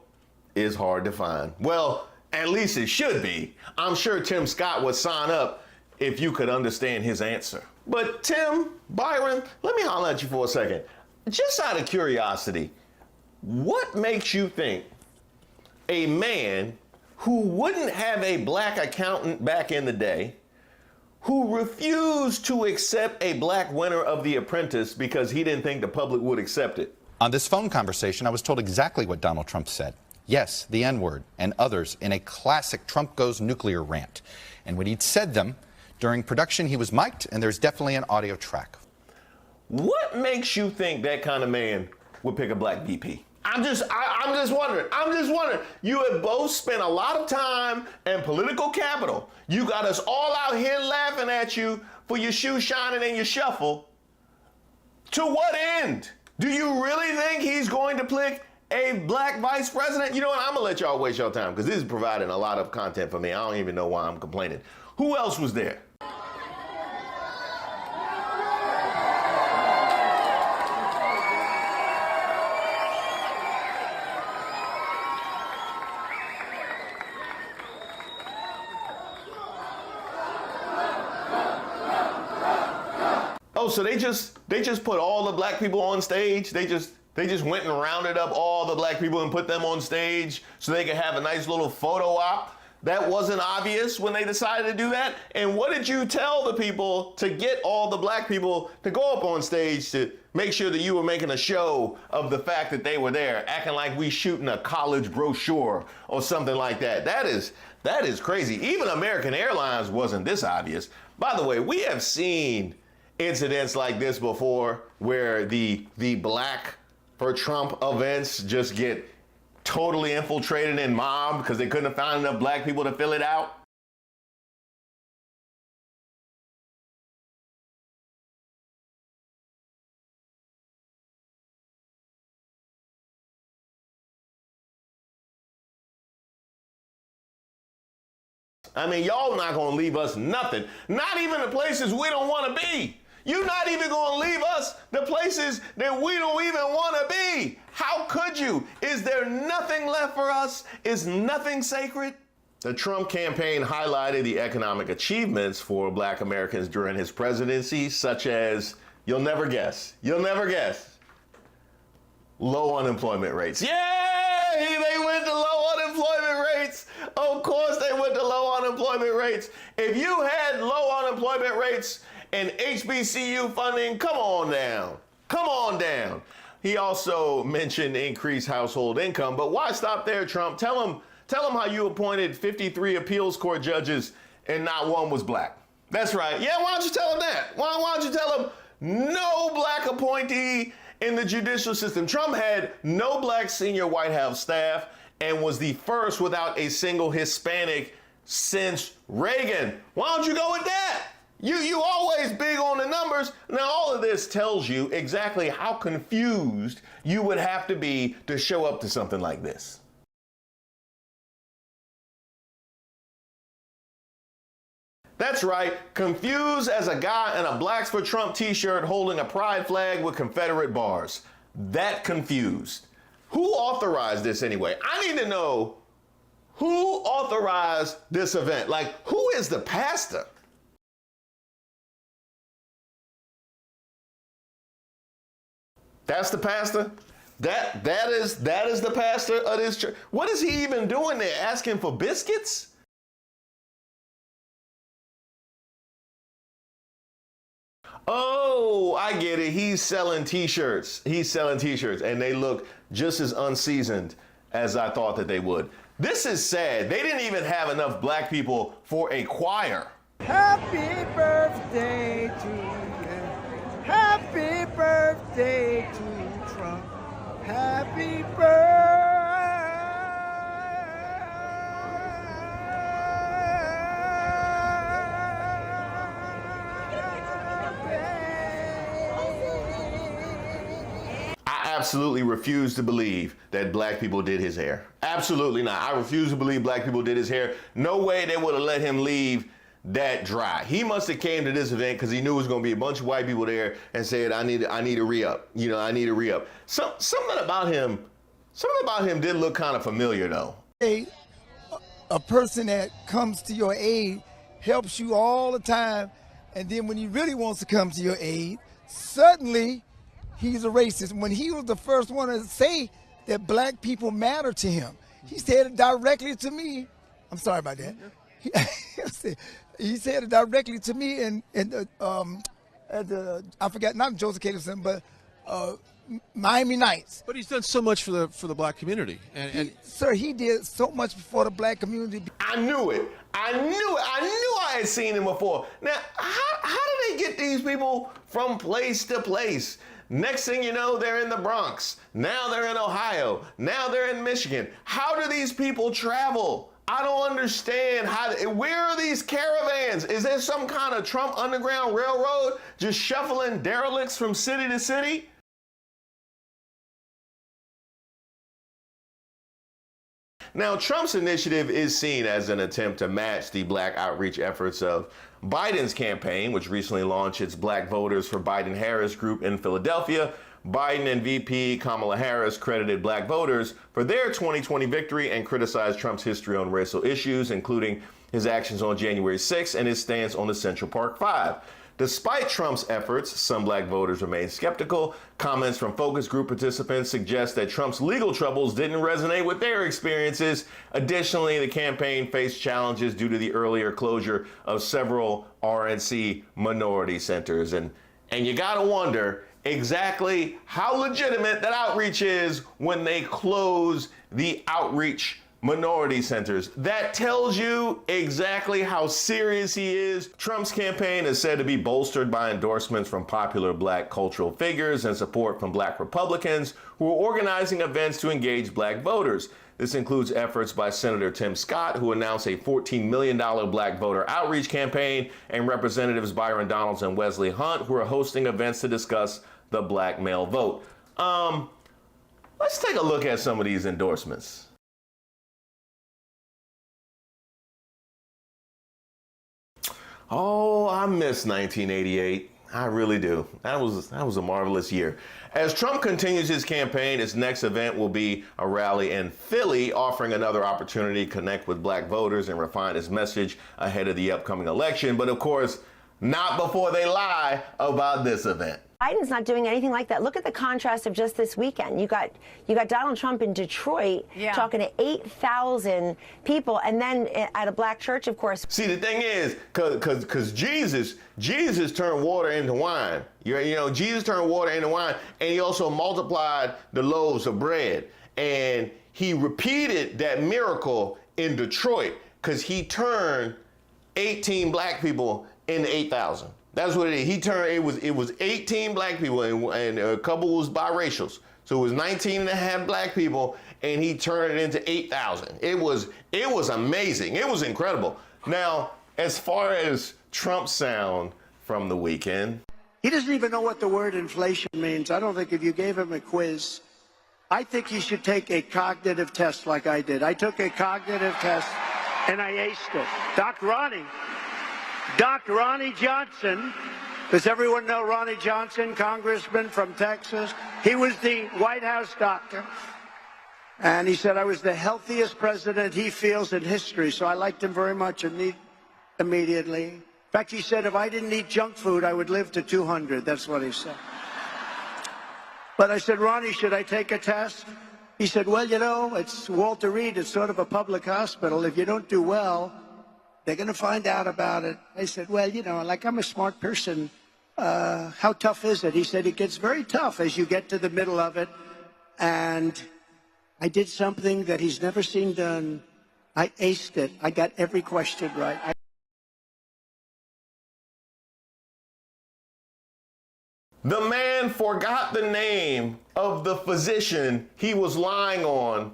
is hard to find. Well, at least it should be. I'm sure Tim Scott would sign up if you could understand his answer. But Tim, Byron, let me holler at you for a second. Just out of curiosity, what makes you think a man who wouldn't have a black accountant back in the day, who refused to accept a black winner of The Apprentice because he didn't think the public would accept it.
On this phone conversation, I was told exactly what Donald Trump said. Yes, the N-word and others in a classic Trump goes nuclear rant. And when he'd said them, during production he was mic'd, and there's definitely an audio track.
What makes you think that kind of man would pick a black VP? I'm just wondering. You have both spent a lot of time and political capital. You got us all out here laughing at you for your shoe shining and your shuffle. To what end? Do you really think he's going to pick a black vice president? You know what? I'm gonna let y'all waste your time because this is providing a lot of content for me. I don't even know why I'm complaining. Who else was there? Oh, so they just put all the black people on stage? They just went and rounded up all the black people and put them on stage so they could have a nice little photo op? That wasn't obvious when they decided to do that? And what did you tell the people to get all the black people to go up on stage to make sure that you were making a show of the fact that they were there, acting like we shooting a college brochure or something like that? That is crazy. Even American Airlines wasn't this obvious. By the way, we have seen incidents like this before where the black for Trump events just get totally infiltrated and mobbed because they couldn't have found enough black people to fill it out. I mean, y'all not gonna leave us nothing. Not even the places we don't wanna be. You're not even gonna leave us the places that we don't even wanna be. How could you? Is there nothing left for us? Is nothing sacred? The Trump campaign highlighted the economic achievements for black Americans during his presidency, such as, you'll never guess, low unemployment rates. Yay! They went to low unemployment rates. Of course they went to low unemployment rates. If you had low unemployment rates and HBCU funding, come on down. Come on down. He also mentioned increased household income, but why stop there, Trump? Tell him how you appointed 53 appeals court judges and not one was black. That's right. Yeah, why don't you tell him that? Why don't you tell him no black appointee in the judicial system? Trump had no black senior White House staff and was the first without a single Hispanic since Reagan. Why don't you go with that? You always big on the numbers. Now, all of this tells you exactly how confused you would have to be to show up to something like this. That's right, confused as a guy in a Blacks for Trump t-shirt holding a pride flag with Confederate bars. That confused. Who authorized this anyway? I need to know who authorized this event. Like, who is the pastor? That's the pastor? That is the pastor of this church. What is he even doing there? Asking for biscuits? Oh, I get it. He's selling t-shirts. And they look just as unseasoned as I thought that they would. This is sad. They didn't even have enough black people for a choir.
Happy birthday to you. Happy birthday to Trump. Happy birthday.
I absolutely refuse to believe that black people did his hair. Absolutely not. I refuse to believe black people did his hair. No way they would have let him leave that dry. He must have came to this event because he knew it was going to be a bunch of white people there and said, I need a re-up. You know, I need a re-up. Something about him did look kind of familiar though.
A person that comes to your aid helps you all the time, and then when he really wants to come to your aid, suddenly he's a racist. When he was the first one to say that black people matter to him, he said it directly to me I'm sorry about that. He said it directly to me I forgot, not Joseph Caterson, but Miami Nights.
But he's done so much for the black community.
Sir, he did so much for the black community.
I knew it. I knew I had seen him before. Now, how do they get these people from place to place? Next thing you know, they're in the Bronx. Now they're in Ohio. Now they're in Michigan. How do these people travel? I don't understand where are these caravans? Is there some kind of Trump Underground Railroad just shuffling derelicts from city to city? Now, Trump's initiative is seen as an attempt to match the black outreach efforts of Biden's campaign, which recently launched its Black Voters for Biden-Harris group in Philadelphia. Biden and VP Kamala Harris credited black voters for their 2020 victory and criticized Trump's history on racial issues, including his actions on January 6th and his stance on the Central Park 5. Despite Trump's efforts, some black voters remain skeptical. Comments from focus group participants suggest that Trump's legal troubles didn't resonate with their experiences. Additionally, the campaign faced challenges due to the earlier closure of several RNC minority centers. And you gotta wonder exactly how legitimate that outreach is when they close the outreach minority centers. That tells you exactly how serious he is. Trump's campaign is said to be bolstered by endorsements from popular black cultural figures and support from black Republicans who are organizing events to engage black voters. This includes efforts by Senator Tim Scott, who announced a $14 million black voter outreach campaign, and Representatives Byron Donalds and Wesley Hunt, who are hosting events to discuss the black male vote. Let's take a look at some of these endorsements. Oh, I miss 1988. I really do. That was a marvelous year. As Trump continues his campaign, his next event will be a rally in Philly, offering another opportunity to connect with black voters and refine his message ahead of the upcoming election. But of course, not before they lie about this event.
Biden's not doing anything like that. Look at the contrast of just this weekend. You got Donald Trump in Detroit talking to 8,000 people, and then at a black church, of course.
See, the thing is, because Jesus turned water into wine. You know, Jesus turned water into wine, and he also multiplied the loaves of bread. And he repeated that miracle in Detroit because he turned 18 black people into 8,000. That's what it is. He turned, it was 18 black people and a couple was biracials. So it was 19 and a half black people, and he turned it into 8,000. It was amazing. It was incredible. Now, as far as Trump's sound from the weekend.
He doesn't even know what the word inflation means. I don't think if you gave him a quiz, I think he should take a cognitive test like I did. I took a cognitive test and I aced it. Dr. Ronnie Johnson, does everyone know Ronnie Johnson, congressman from Texas? He was the White House doctor. And he said I was the healthiest president he feels in history. So I liked him very much immediately. In fact, he said if I didn't eat junk food, I would live to 200. That's what he said. But I said, Ronnie, should I take a test? He said, well, you know, it's Walter Reed. It's sort of a public hospital. If you don't do well, they're going to find out about it. I said, well, you know, like I'm a smart person. How tough is it? He said, it gets very tough as you get to the middle of it. And I did something that he's never seen done. I aced it. I got every question right.
The man forgot the name of the physician he was lying on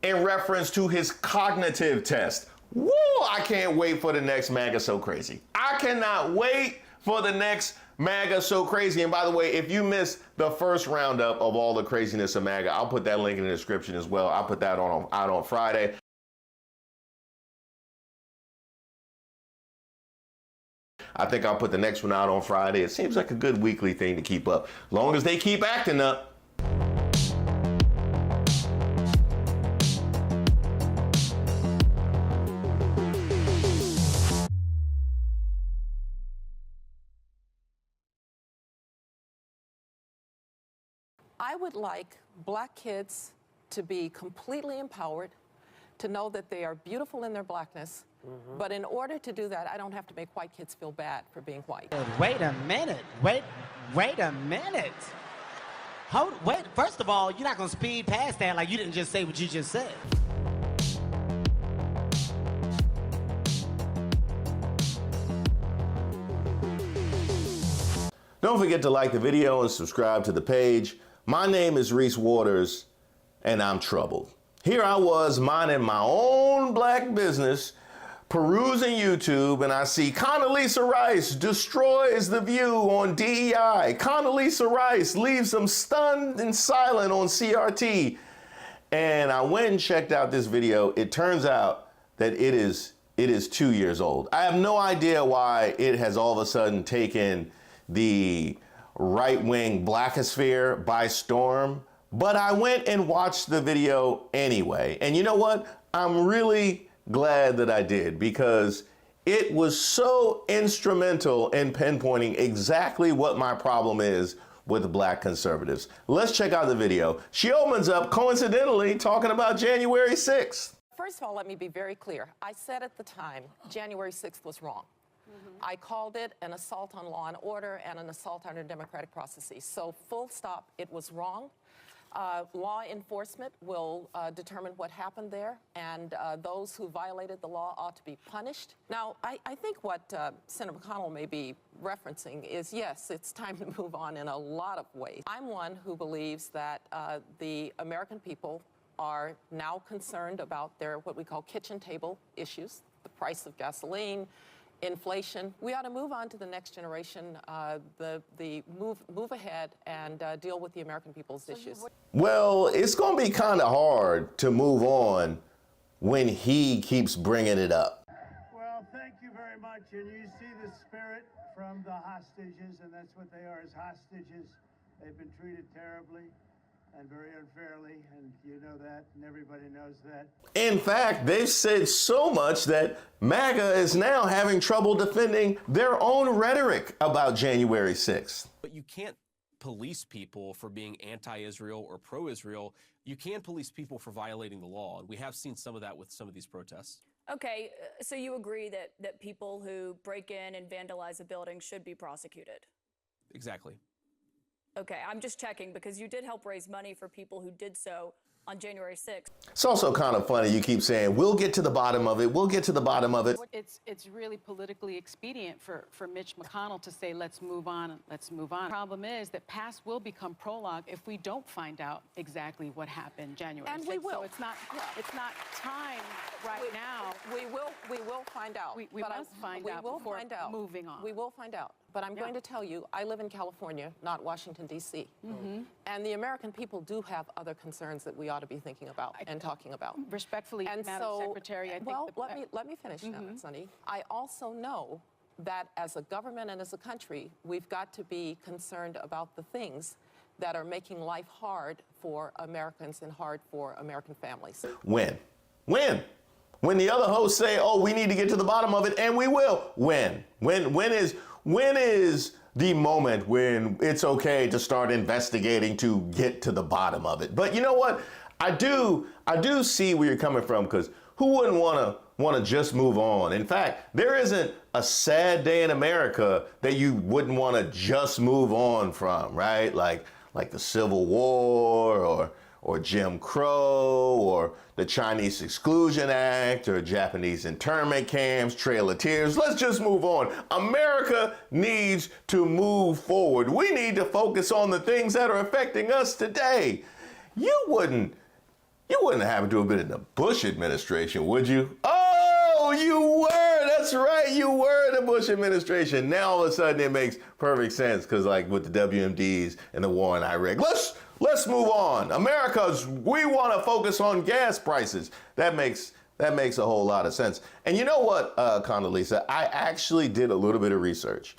in reference to his cognitive test. Woo! I can't wait for the next MAGA So Crazy. I cannot wait for the next MAGA So Crazy. And by the way, if you missed the first roundup of all the craziness of MAGA, I'll put that link in the description as well. I'll put that out on Friday. I think I'll put the next one out on Friday. It seems like a good weekly thing to keep up. As long as they keep acting up.
I would like black kids to be completely empowered,
to know that they are beautiful in their blackness. But in order to do that, I don't have to make white kids feel bad for being white.
Wait a minute. Wait a minute. Wait, first of all, you're not going to speed past that like you didn't just say what you just said.
Don't forget to like the video and subscribe to the page. My name is Reese Waters, and I'm troubled. Here I was minding my own black business, perusing YouTube, and I see Condoleezza Rice destroys The View on DEI. Condoleezza Rice leaves them stunned and silent on CRT. And I went and checked out this video. It turns out that it is 2 years old. I have no idea why it has all of a sudden taken the right-wing blackosphere by storm, but I went and watched the video anyway. And you know what? I'm really glad that I did, because it was so instrumental in pinpointing exactly what my problem is with black conservatives. Let's check out the video. She opens up, coincidentally, talking about January 6th.
First of all, let me be very clear. I said at the time, January 6th was wrong. I called it an assault on law and order and an assault on our democratic processes. So full stop, it was wrong. Law enforcement will determine what happened there, and those who violated the law ought to be punished. Now, I think what Senator McConnell may be referencing is, yes, it's time to move on in a lot of ways. I'm one who believes that the American people are now concerned about their what we call kitchen table issues, the price of gasoline, inflation. We ought to move on to the next generation, move ahead and deal with the American people's issues.
Well, it's going to be kind of hard to move on when he keeps bringing it up.
Well, thank you very much. And you see the spirit from the hostages, and that's what they are, as hostages. They've been treated terribly and very unfairly, and you know that, and everybody knows that.
In fact, they've said so much that MAGA is now having trouble defending their own rhetoric about January 6th.
But you can't police people for being anti-Israel or pro-Israel. You can police people for violating the law, and we have seen some of that with some of these protests.
Okay, so you agree that people who break in and vandalize a building should be prosecuted?
Exactly.
Okay, I'm just checking because you did help raise money for people who did so on January 6th.
It's also kind of funny you keep saying, we'll get to the bottom of it, we'll get to the bottom of it.
It's really politically expedient for Mitch McConnell to say, let's move on, let's move on. The problem is that past will become prologue if we don't find out exactly what happened January 6th.
And we will.
So it's not time now.
We will find out.
We must find out before moving on.
We will find out. But I'm going to tell you, I live in California, not Washington, D.C. And the American people do have other concerns that we ought to be thinking about and talking about.
Respectfully,
and
Madam Secretary, I think
let me finish now, Sonny. I also know that as a government and as a country, we've got to be concerned about the things that are making life hard for Americans and hard for American families.
When the other hosts say, oh, we need to get to the bottom of it, and we will. When is the moment when it's okay to start investigating to get to the bottom of it? But you know what? I do see where you're coming from, because who wouldn't want to just move on? In fact, there isn't a sad day in America that you wouldn't want to just move on from, right? Like the Civil War or Jim Crow or the Chinese Exclusion Act or Japanese internment camps, Trail of Tears. Let's just move on. America needs to move forward. We need to focus on the things that are affecting us today. You wouldn't happen to have been in the Bush administration, would you? Oh, you were. That's right. You were in the Bush administration. Now all of a sudden it makes perfect sense, because like with the WMDs and the war in Iraq. Let's move on. We want to focus on gas prices. That makes a whole lot of sense. And you know what, Condoleezza, I actually did a little bit of research,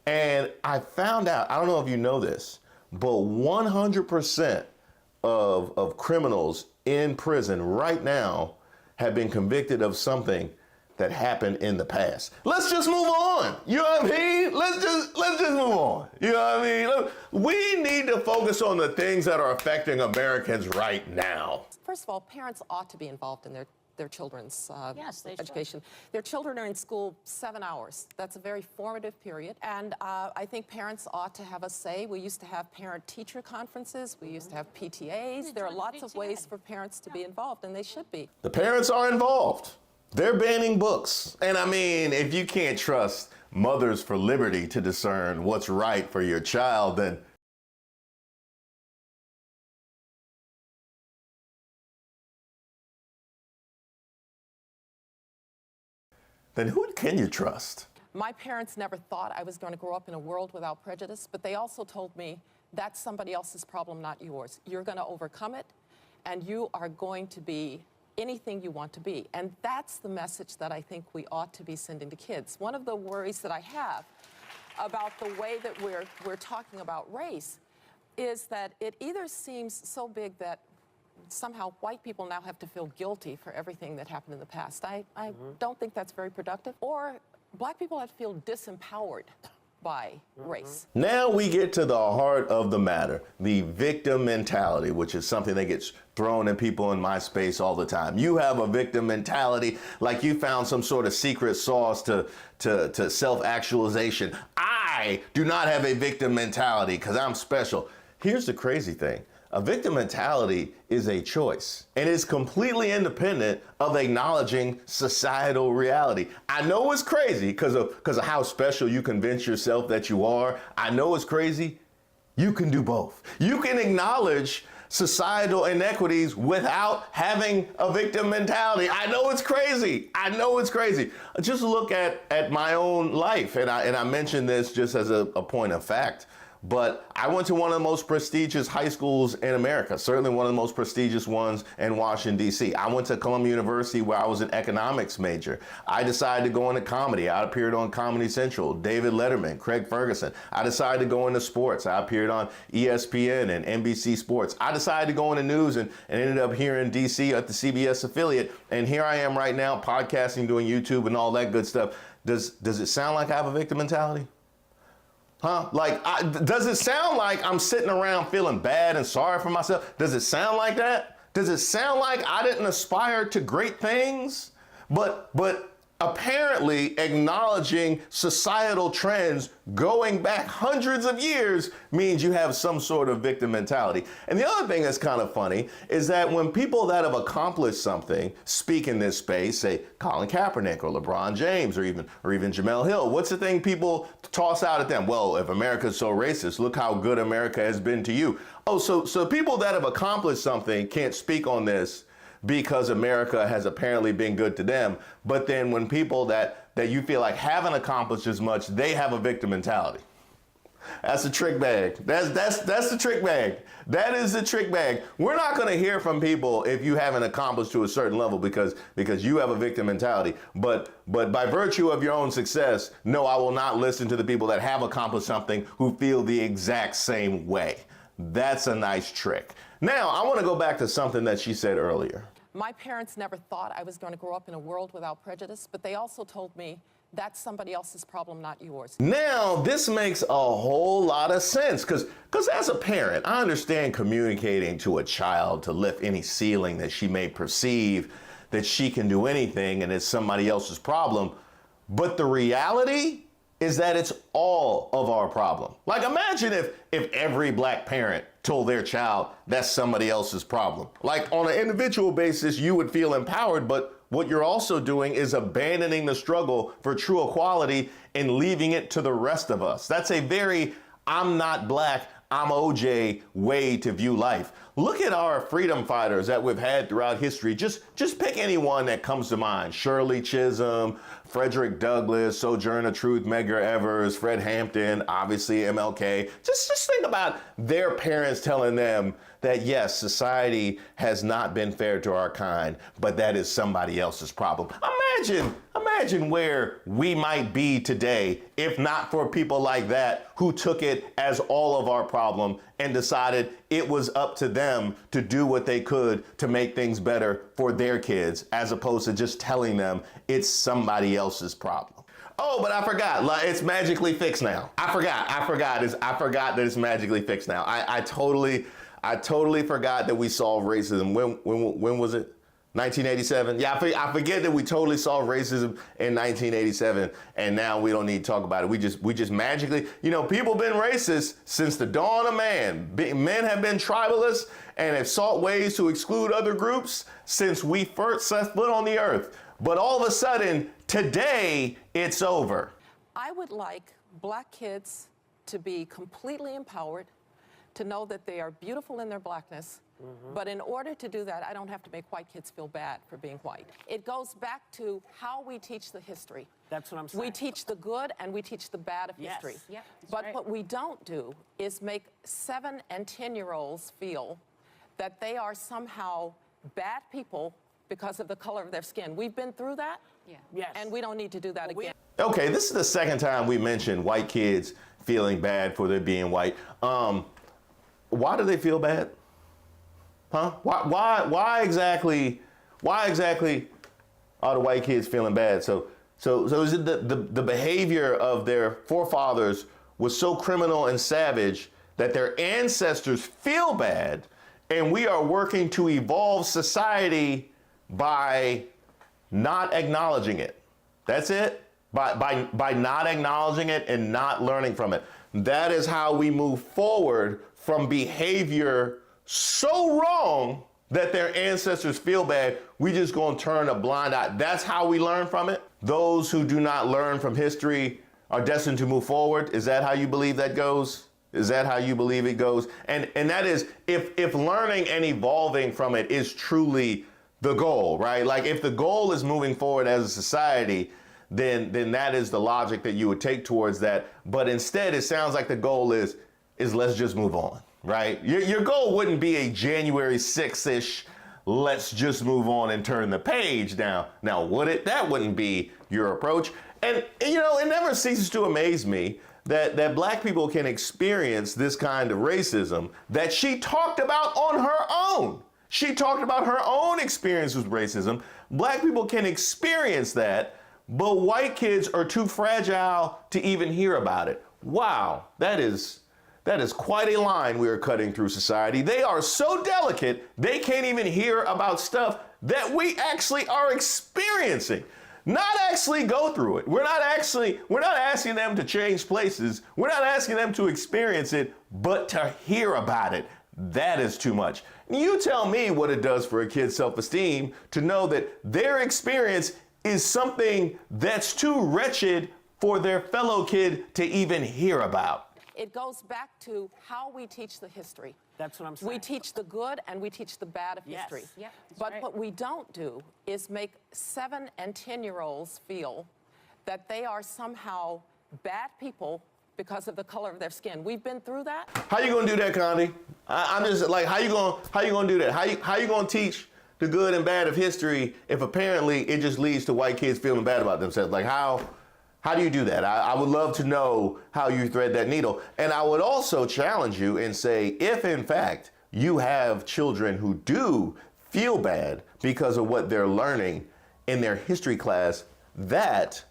and I found out, I don't know if you know this, but 100% of criminals in prison right now have been convicted of something that happened in the past. Let's just move on. You know what I mean? Let's just move on. You know what I mean? Look, we need to focus on the things that are affecting Americans right now.
First of all, parents ought to be involved in their their children's
Yes, they should.
education. Their children are in school 7 hours. That's a very formative period. And I think parents ought to have a say. We used to have parent-teacher conferences. We used to have PTAs. There are lots of ways for parents to be involved, and they should be.
The parents are involved. They're banning books. And I mean, if you can't trust Mothers for Liberty to discern what's right for your child, then who can you trust?
My parents never thought I was going to grow up in a world without prejudice, but they also told me that's somebody else's problem, not yours. You're going to overcome it, and you are going to be anything you want to be. And that's the message that I think we ought to be sending to kids. One of the worries that I have about the way that we're talking about race is that it either seems so big that somehow white people now have to feel guilty for everything that happened in the past. I don't think that's very productive. Or black people have to feel disempowered by race.
Now we get to the heart of the matter, the victim mentality, which is something that gets thrown at people in my space all the time. You have a victim mentality like you found some sort of secret sauce to self-actualization. I do not have a victim mentality because I'm special. Here's the crazy thing. A victim mentality is a choice and is completely independent of acknowledging societal reality. I know it's crazy because of how special you convince yourself that you are. I know it's crazy. You can do both. You can acknowledge societal inequities without having a victim mentality. I know it's crazy. I know it's crazy. Just look at my own life. And I mention this just as a point of fact. But I went to one of the most prestigious high schools in America, certainly one of the most prestigious ones in Washington, D.C. I went to Columbia University where I was an economics major. I decided to go into comedy. I appeared on Comedy Central, David Letterman, Craig Ferguson. I decided to go into sports. I appeared on ESPN and NBC Sports. I decided to go into news and ended up here in D.C. at the CBS affiliate. And here I am right now podcasting, doing YouTube and all that good stuff. Does it sound like I have a victim mentality? Huh? Does it sound like I'm sitting around feeling bad and sorry for myself? Does it sound like that? Does it sound like I didn't aspire to great things? But apparently acknowledging societal trends going back hundreds of years means you have some sort of victim mentality. And the other thing that's kind of funny is that when people that have accomplished something speak in this space, say Colin Kaepernick or LeBron James or even Jamel Hill, what's the thing people toss out at them? Well, if America's so racist, look how good America has been to you. Oh, so people that have accomplished something can't speak on this because America has apparently been good to them. But then when people that you feel like haven't accomplished as much, they have a victim mentality. That's a trick bag. That's the trick bag. That is the trick bag. We're not going to hear from people if you haven't accomplished to a certain level because you have a victim mentality. But by virtue of your own success, no, I will not listen to the people that have accomplished something who feel the exact same way. That's a nice trick. Now, I want to go back to something that she said earlier.
My parents never thought I was going to grow up in a world without prejudice, but they also told me that's somebody else's problem, not yours.
Now, this makes a whole lot of sense because as a parent, I understand communicating to a child to lift any ceiling that she may perceive that she can do anything and it's somebody else's problem. But the reality is that it's all of our problem. Like, imagine if every black parent told their child that's somebody else's problem. Like, on an individual basis, you would feel empowered, but what you're also doing is abandoning the struggle for true equality and leaving it to the rest of us. That's a very I'm not black, I'm OJ way to view life. Look at our freedom fighters that we've had throughout history. Just pick anyone that comes to mind. Shirley Chisholm, Frederick Douglass, Sojourner Truth, Medgar Evers, Fred Hampton, obviously MLK. Just think about their parents telling them that yes, society has not been fair to our kind, but that is somebody else's problem. Imagine where we might be today if not for people like that who took it as all of our problem and decided it was up to them to do what they could to make things better for their kids, as opposed to just telling them it's somebody else's problem. Oh, but I forgot. It's magically fixed now. I forgot that it's magically fixed now. I totally forgot that we solved racism. When was it? 1987. Yeah, I forget that we totally solved racism in 1987, and now we don't need to talk about it. We just magically, people been racist since the dawn of man. Men have been tribalists and have sought ways to exclude other groups since we first set foot on the earth. But all of a sudden, today, it's over.
I would like black kids to be completely empowered, to know that they are beautiful in their blackness. But in order to do that, I don't have to make white kids feel bad for being white. It goes back to how we teach the history.
That's what I'm saying.
We teach the good and we teach the bad of history.
Yep,
but
right.
what we don't do is make 7- and 10-year-olds feel that they are somehow bad people because of the color of their skin. We've been through that, and we don't need to do that again.
Okay, this is the second time we mentioned white kids feeling bad for their being white. Why do they feel bad? Huh? Why exactly are the white kids feeling bad? So is it the behavior of their forefathers was so criminal and savage that their ancestors feel bad, and we are working to evolve society by not acknowledging it? That's it? By not acknowledging it and not learning from it. That is how we move forward from behavior so wrong that their ancestors feel bad. We just gonna turn a blind eye. That's how we learn from it. Those who do not learn from history are destined to move forward. Is that how you believe that goes? Is that how you believe it goes? And that is, if learning and evolving from it is truly the goal, right? Like if the goal is moving forward as a society, then that is the logic that you would take towards that. But instead, it sounds like the goal is let's just move on, right? Your goal wouldn't be a January 6th-ish, let's just move on and turn the page now. Now, would it? That wouldn't be your approach. And it never ceases to amaze me that black people can experience this kind of racism that she talked about on her own. She talked about her own experience with racism. Black people can experience that, but white kids are too fragile to even hear about it. Wow, that is quite a line we are cutting through society. They are so delicate, they can't even hear about stuff that we actually are experiencing. Not actually go through it. We're not asking them to change places. We're not asking them to experience it, but to hear about it. That is too much. You tell me what it does for a kid's self-esteem to know that their experience is something that's too wretched for their fellow kid to even hear about.
It goes back to how we teach the history.
That's what I'm saying.
We teach the good and we teach the bad of history.
Yep,
but what we don't do is make 7- and 10-year-olds feel that they are somehow bad people because of the color of their skin. We've been through that.
How you gonna do that, Condi? I'm just like, how you gonna do that? How you gonna teach the good and bad of history if apparently it just leads to white kids feeling bad about themselves? Like how do you do that? I would love to know how you thread that needle. And I would also challenge you and say, if in fact you have children who do feel bad because of what they're learning in their history class, that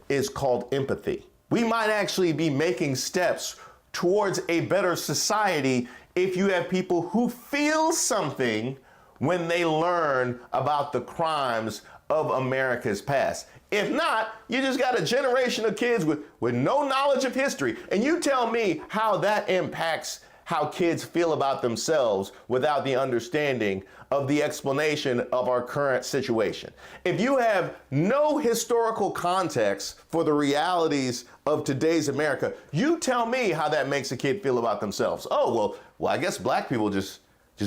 is called empathy. We might actually be making steps towards a better society if you have people who feel something when they learn about the crimes of America's past. If not, you just got a generation of kids with no knowledge of history. And you tell me how that impacts how kids feel about themselves without the understanding of the explanation of our current situation. If you have no historical context for the realities of today's America, you tell me how that makes a kid feel about themselves. Oh, well, I guess black people just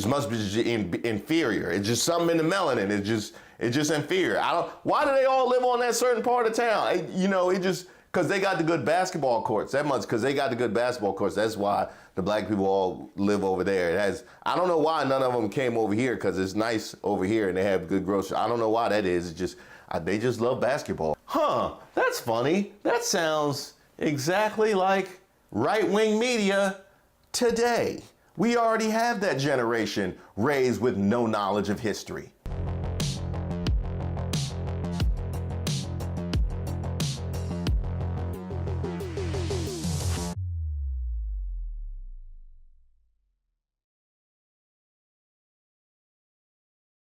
must be inferior. It's just something in the melanin. It's just inferior. Why do they all live on that certain part of town? Because they got the good basketball courts. Because they got the good basketball courts. That's why the black people all live over there. I don't know why none of them came over here, because it's nice over here and they have good groceries. I don't know why that is. It's just, they just love basketball. Huh, that's funny. That sounds exactly like right-wing media today. We already have that generation raised with no knowledge of history.